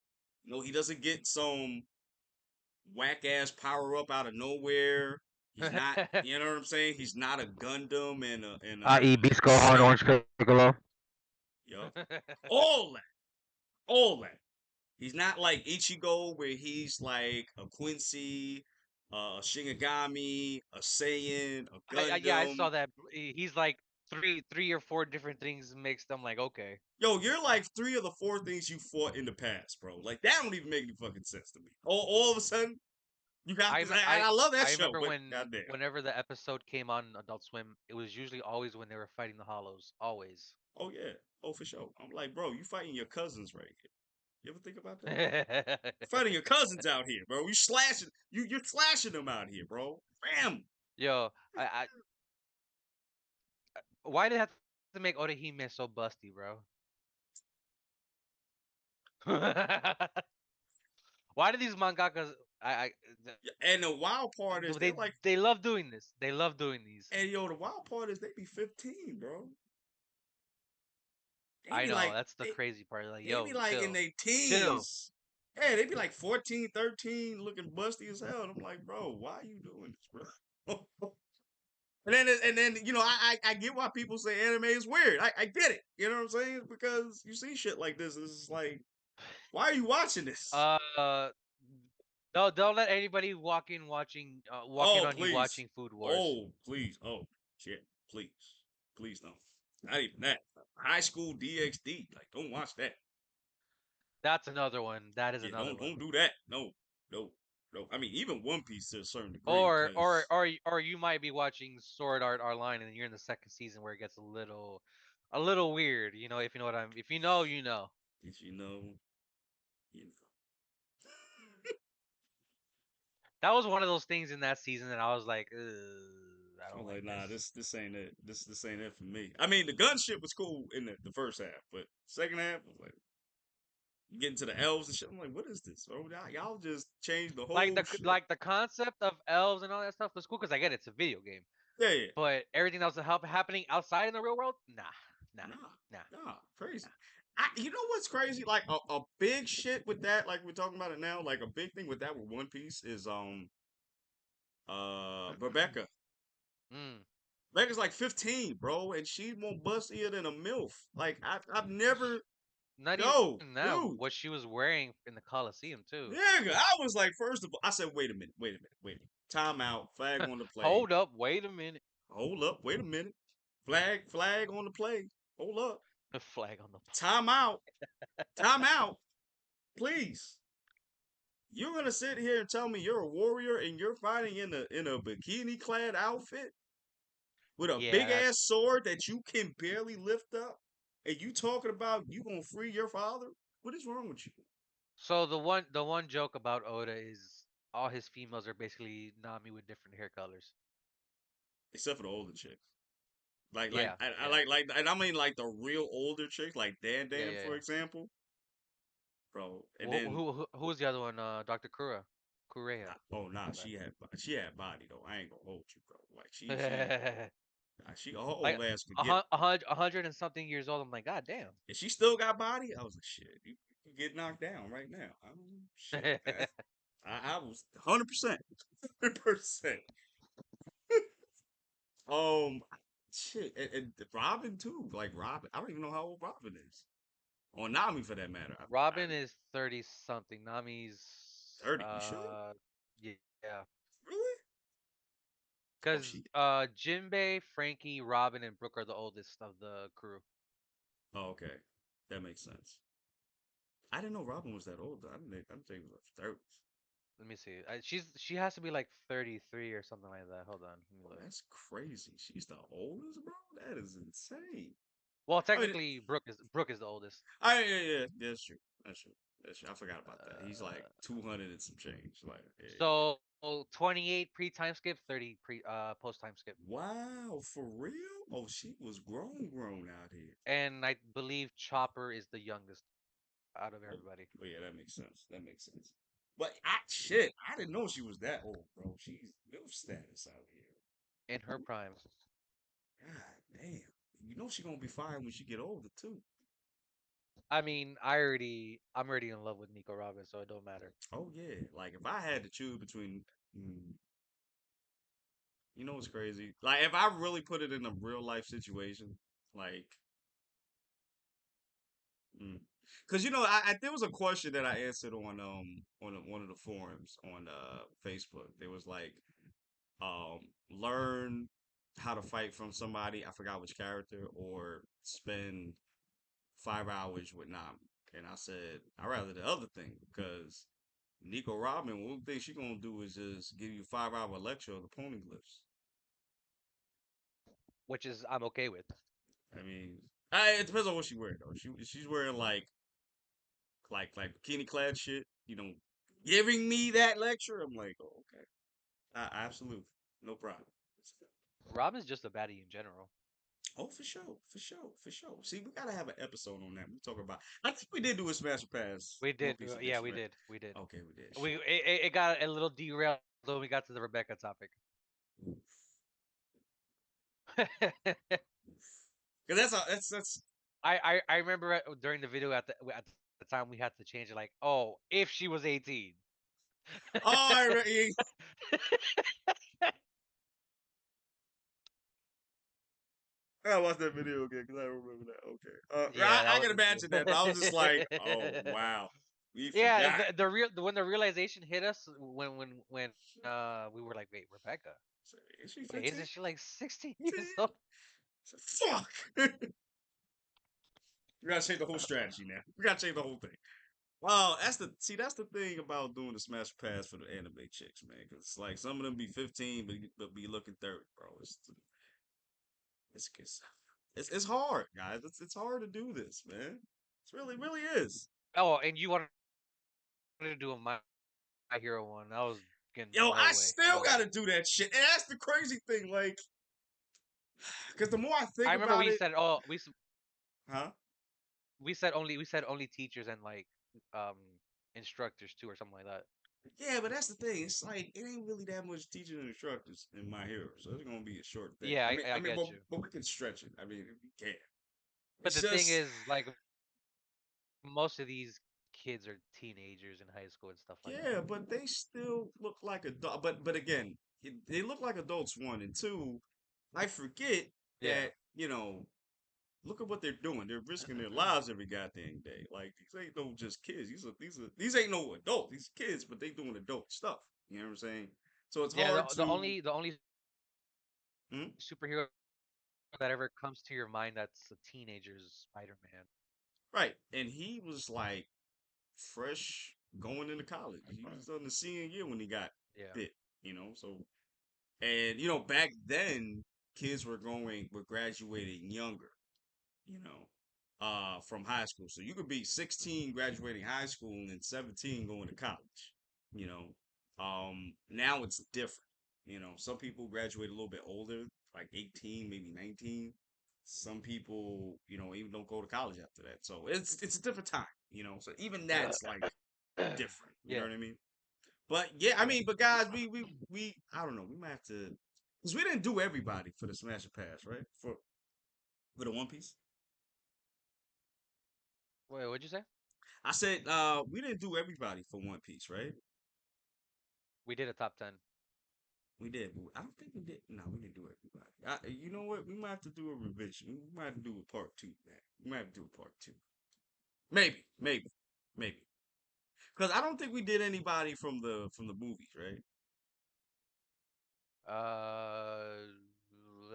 He doesn't get some whack ass power up out of nowhere. He's not, you know what I'm saying? He's not a Gundam and a Bisco on Cell. Orange Piccolo. Yup. All that. All that. He's not like Ichigo, where he's like a Quincy, a Shinigami, a Saiyan, a Yeah, I Gundam. saw that. He's like three or four different things mixed. I'm like, okay. Yo, you're like three of the four things you fought in the past, bro. Like, that don't even make any fucking sense to me. All of a sudden, you have I to. me- I I love that I show, remember but goddamn. whenever the episode came on Adult Swim, it was usually always when they were fighting the Hollows. Always. Oh yeah. Oh for sure. I'm like, bro, you fighting your cousins right here. You ever think about that? Fighting your cousins out here, bro. You're slashing them out here, bro. Bam. Yo, why did they have to make Orihime so busty, bro? Why do these mangakas? I And the wild part is they're they like, they love doing this. They love doing these. and yo, the wild part is they be 15, bro. They I be know like that's the they crazy part. Like, they be yo, like in chill, their chill. teens. Yeah, they be like 14, 13, looking busty as hell. And I'm like, bro, why are you doing this, bro? And then I get why people say anime is weird. I get it. You know what I'm saying? Because you see shit like this. It's like, why are you watching this? Uh, don't let anybody walk in Oh, on you please. watching Food Wars. Oh, please. Oh, shit. Please. Please don't. Not even that. High school DxD. Like, don't watch that. That's another one. That is Yeah, another don't one. do that. No. No. No. I mean, even One Piece to a certain degree, Or because you might be watching Sword Art Online and you're in the second season where it gets a little weird. You know, if you know what I'm. If you know, you know. if you know. That was one of those things in that season that I was like, I I'm don't like like, nah, this. this ain't it. This ain't it for me. I mean, the gun shit was cool in the first half, but second half was like getting to the elves and shit. I'm like, what is this, bro? Y'all just changed the whole shit. Like the concept of elves and all that stuff was cool because I get it, it's a video game. Yeah, yeah. But everything else that happening outside in the real world, nah, Nah, nah, nah, crazy. nah. You know what's crazy? Like a big shit with that, like we're talking about it now, like a big thing with that with One Piece is Rebecca. Mm. Rebecca's like 15, bro, and she's more bustier than a MILF. Like I've never Not even yo, that. dude. What she was wearing in the Coliseum too. Nigga, I was like, first of all, I said, wait a minute. Time out, flag on the play. Hold up, wait a minute. Hold up, wait a minute. Flag on the play. Hold up. The flag on the Time out. Time out. Please. You're gonna sit here and tell me you're a warrior and you're fighting in a bikini clad outfit with a Yeah, big that's ass sword that you can barely lift up, and you talking about you gonna free your father? What is wrong with you? so the one joke about Oda is all his females are basically Nami with different hair colors. Except for the older chicks. Yeah, I yeah, and I mean like the real older chicks, like Dan yeah, Dan yeah, for yeah. example, bro. And then Who was the other one? Dr. Kureha. oh nah, My she had body though. I ain't gonna hold you, bro. Like bad. her Like old ass could get, a hundred and something years old. I'm like, God damn. and she still got body. I was like, shit, you can get knocked down right now. Shit, I was 100%, 100%. Um, shit, and Robin too. Like Robin, I don't even know how old Robin is. or Nami for that matter. Robin is 30 something. Nami's 30. You sure? yeah. Really? Oh, Cuz she. Jinbei, Frankie, Robin and Brooke are the oldest of the crew. Oh, okay. That makes sense. I didn't know Robin was that old. I didn't think it was like 30s. Let me see. She has to be like 33 or something like that. Hold on. Let me Oh, look. that's crazy. She's the oldest, bro. That is insane. Well, I mean, technically Brooke is the oldest. yeah, that's true. That's true. That's true. I forgot about that. He's like Uh 200 and some change. Like, yeah. so 28 pre time skip, 30 pre post time skip. Wow, for real? Oh, she was grown out here. And I believe Chopper is the youngest out of Oh, everybody oh yeah, that makes sense. That makes sense. But shit, I didn't know she was that old, bro. She's milf status out here. in her prime. God damn. You know she gonna be fine when she get older too. I mean, I'm already in love with Nico Robin, so it don't matter. Oh yeah. Like if I had to choose between, mm, you know what's crazy? Like if I really put it in a real life situation, like, because you know, there was a question that I answered on one of the forums on Facebook. There was like, um, learn how to fight from somebody. I forgot which character, or spend 5 hours with Nami. And I said I rather the other thing because Nico Robin, one thing she gonna do is just give you 5 hour lecture of the pony glyphs. Which is I'm okay with. I mean, it depends on what she wearing though. She's wearing like bikini clad shit. You know, giving me that lecture. I'm like, oh, okay, absolutely, no problem. Robin's just a baddie in general. Oh, for sure, for sure, for sure. See, we gotta have an episode on that. We talk about. I think we did do a Smash Pass We One did, Piece yeah, edition, we right? did, we did. Okay, we did. We Shit. it got a little derailed when we got to the Rebecca topic. Cause that's. I remember during the video at the time we had to change it like, oh, if she was 18. Oh, I watched that video again because I remember that. Okay, Yeah, that I was can imagine that. But I was just like, oh wow, we yeah, forgot. when the realization hit us when we were like, wait, Rebecca, Is she wait, 15? isn't she like 16 years old? Fuck. We gotta change the whole strategy now. We gotta change the whole thing. Well, that's the thing about doing the Smash Pass for the anime chicks, man. Cause it's like some of them be 15, but be looking 30, bro. It's it's it's hard, guys. It's hard to do this, man. It's really is. Oh, and you wanted to do a My Hero one? I was getting Yo, no I way, still no way. gotta do that shit, and that's the crazy thing. Like, cause the more I think I remember about we it, said, huh? we said only teachers and like um instructors too or something like that. Yeah, but that's the thing. It's like it ain't really that much teaching and instructors in my hero, so it's gonna be a short thing. Yeah, I I mean, get you. but we can stretch it. I mean, if we can. But It's the thing just, is, like, most of these kids are teenagers in high school and stuff like yeah, that. but they still look like adult. But again, they look like adults. One and two, I forget Yeah. that look at what they're doing. They're risking their lives every goddamn day. Like these ain't no just kids. These ain't no adults. These kids, but they doing adult stuff. You know what I'm saying? So it's Yeah, hard to. the only Hmm? superhero that ever comes to your mind that's a teenager is Spider-Man. Right. And he was like fresh going into college. He was on the senior year when he got Yeah. bit, so and back then kids were graduating younger, you know, from high school. So you could be 16 graduating high school and then 17 going to college, you know. Now it's different. Some people graduate a little bit older, like 18, maybe 19. Some people, even don't go to college after that. So it's a different time, So even that's like different. You know Yeah. what I mean? But yeah, I Yeah. mean, but guys, we I don't know. We might have to because we didn't do everybody for the Smash and Pass, right? For the One Piece. Wait, what'd you say? I said we didn't do everybody for One Piece, right? We did a top 10. We did, but I don't think we did. No, we didn't do everybody. You know what? We might have to do a revision. We might have to do a part two, man. We might have to do a part two. Maybe, maybe, maybe. Because I don't think we did anybody from the movies, right?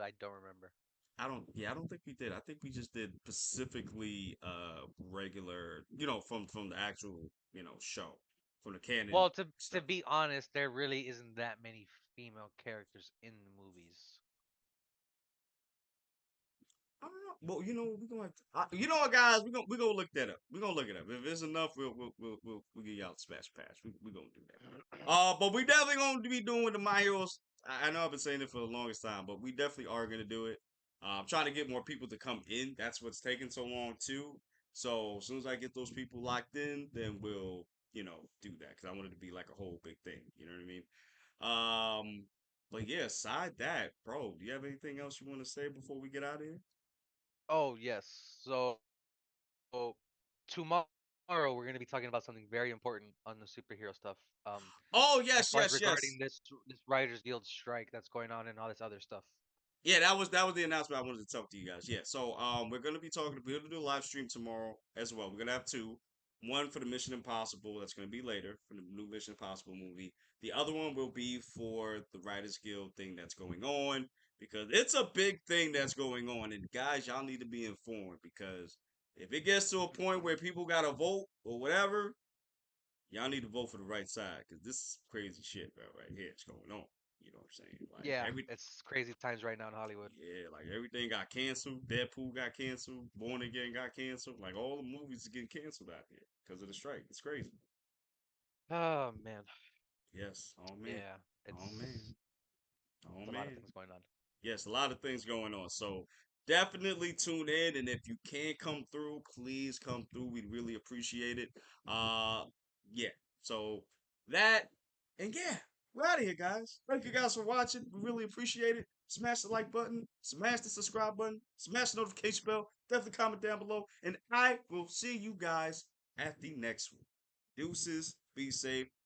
I don't remember. I don't. Yeah, I don't think we did. I think we just did specifically regular, from the actual show, from the canon Well, to stuff. be honest, there really isn't that many female characters in the movies. I don't know. Well, we're gonna. You know what, guys? We're gonna look that up. We're gonna look it up. If it's enough, we'll give y'all the smash pass. We're gonna do that. But we definitely gonna be doing the My Heroes. I know I've been saying it for the longest time, but we definitely are gonna do it. I'm trying to get more people to come in. That's what's taking so long too. So as soon as I get those people locked in, then we'll do that because I want it to be like a whole big thing. You know what I mean? But yeah, aside that, bro, do you have anything else you want to say before we get out of here? Oh yes. So tomorrow we're going to be talking about something very important on the superhero stuff. Oh As yes, far as yes, regarding yes. this Writers Guild strike that's going on and all this other stuff. Yeah, that was the announcement I wanted to talk to you guys. Yeah, so we're gonna do a live stream tomorrow as well. We're gonna have two. One for the Mission Impossible, that's gonna be later for the new Mission Impossible movie. The other one will be for the Writers Guild thing that's going on because it's a big thing that's going on. And guys, y'all need to be informed because if it gets to a point where people gotta vote or whatever, y'all need to vote for the right side because this is crazy shit, bro. Right here, it's going on. You know what I'm saying? Like Yeah, it's crazy times right now in Hollywood. yeah, like everything got canceled. Deadpool got canceled. Born Again got canceled. Like all the movies are getting canceled out here because of the strike. It's crazy. Oh man. Yes. Oh man. Yeah, Oh man. Oh it's a lot of man. things going on. Yes, a lot of things going on. So definitely tune in, and if you can come through, please come through. We'd really appreciate it. Uh, yeah. So that and yeah, we're out of here, guys. Thank you guys for watching. We really appreciate it. Smash the like button, smash the subscribe button, smash the notification bell. Definitely comment down below, and I will see you guys at the next one. Deuces. Be safe.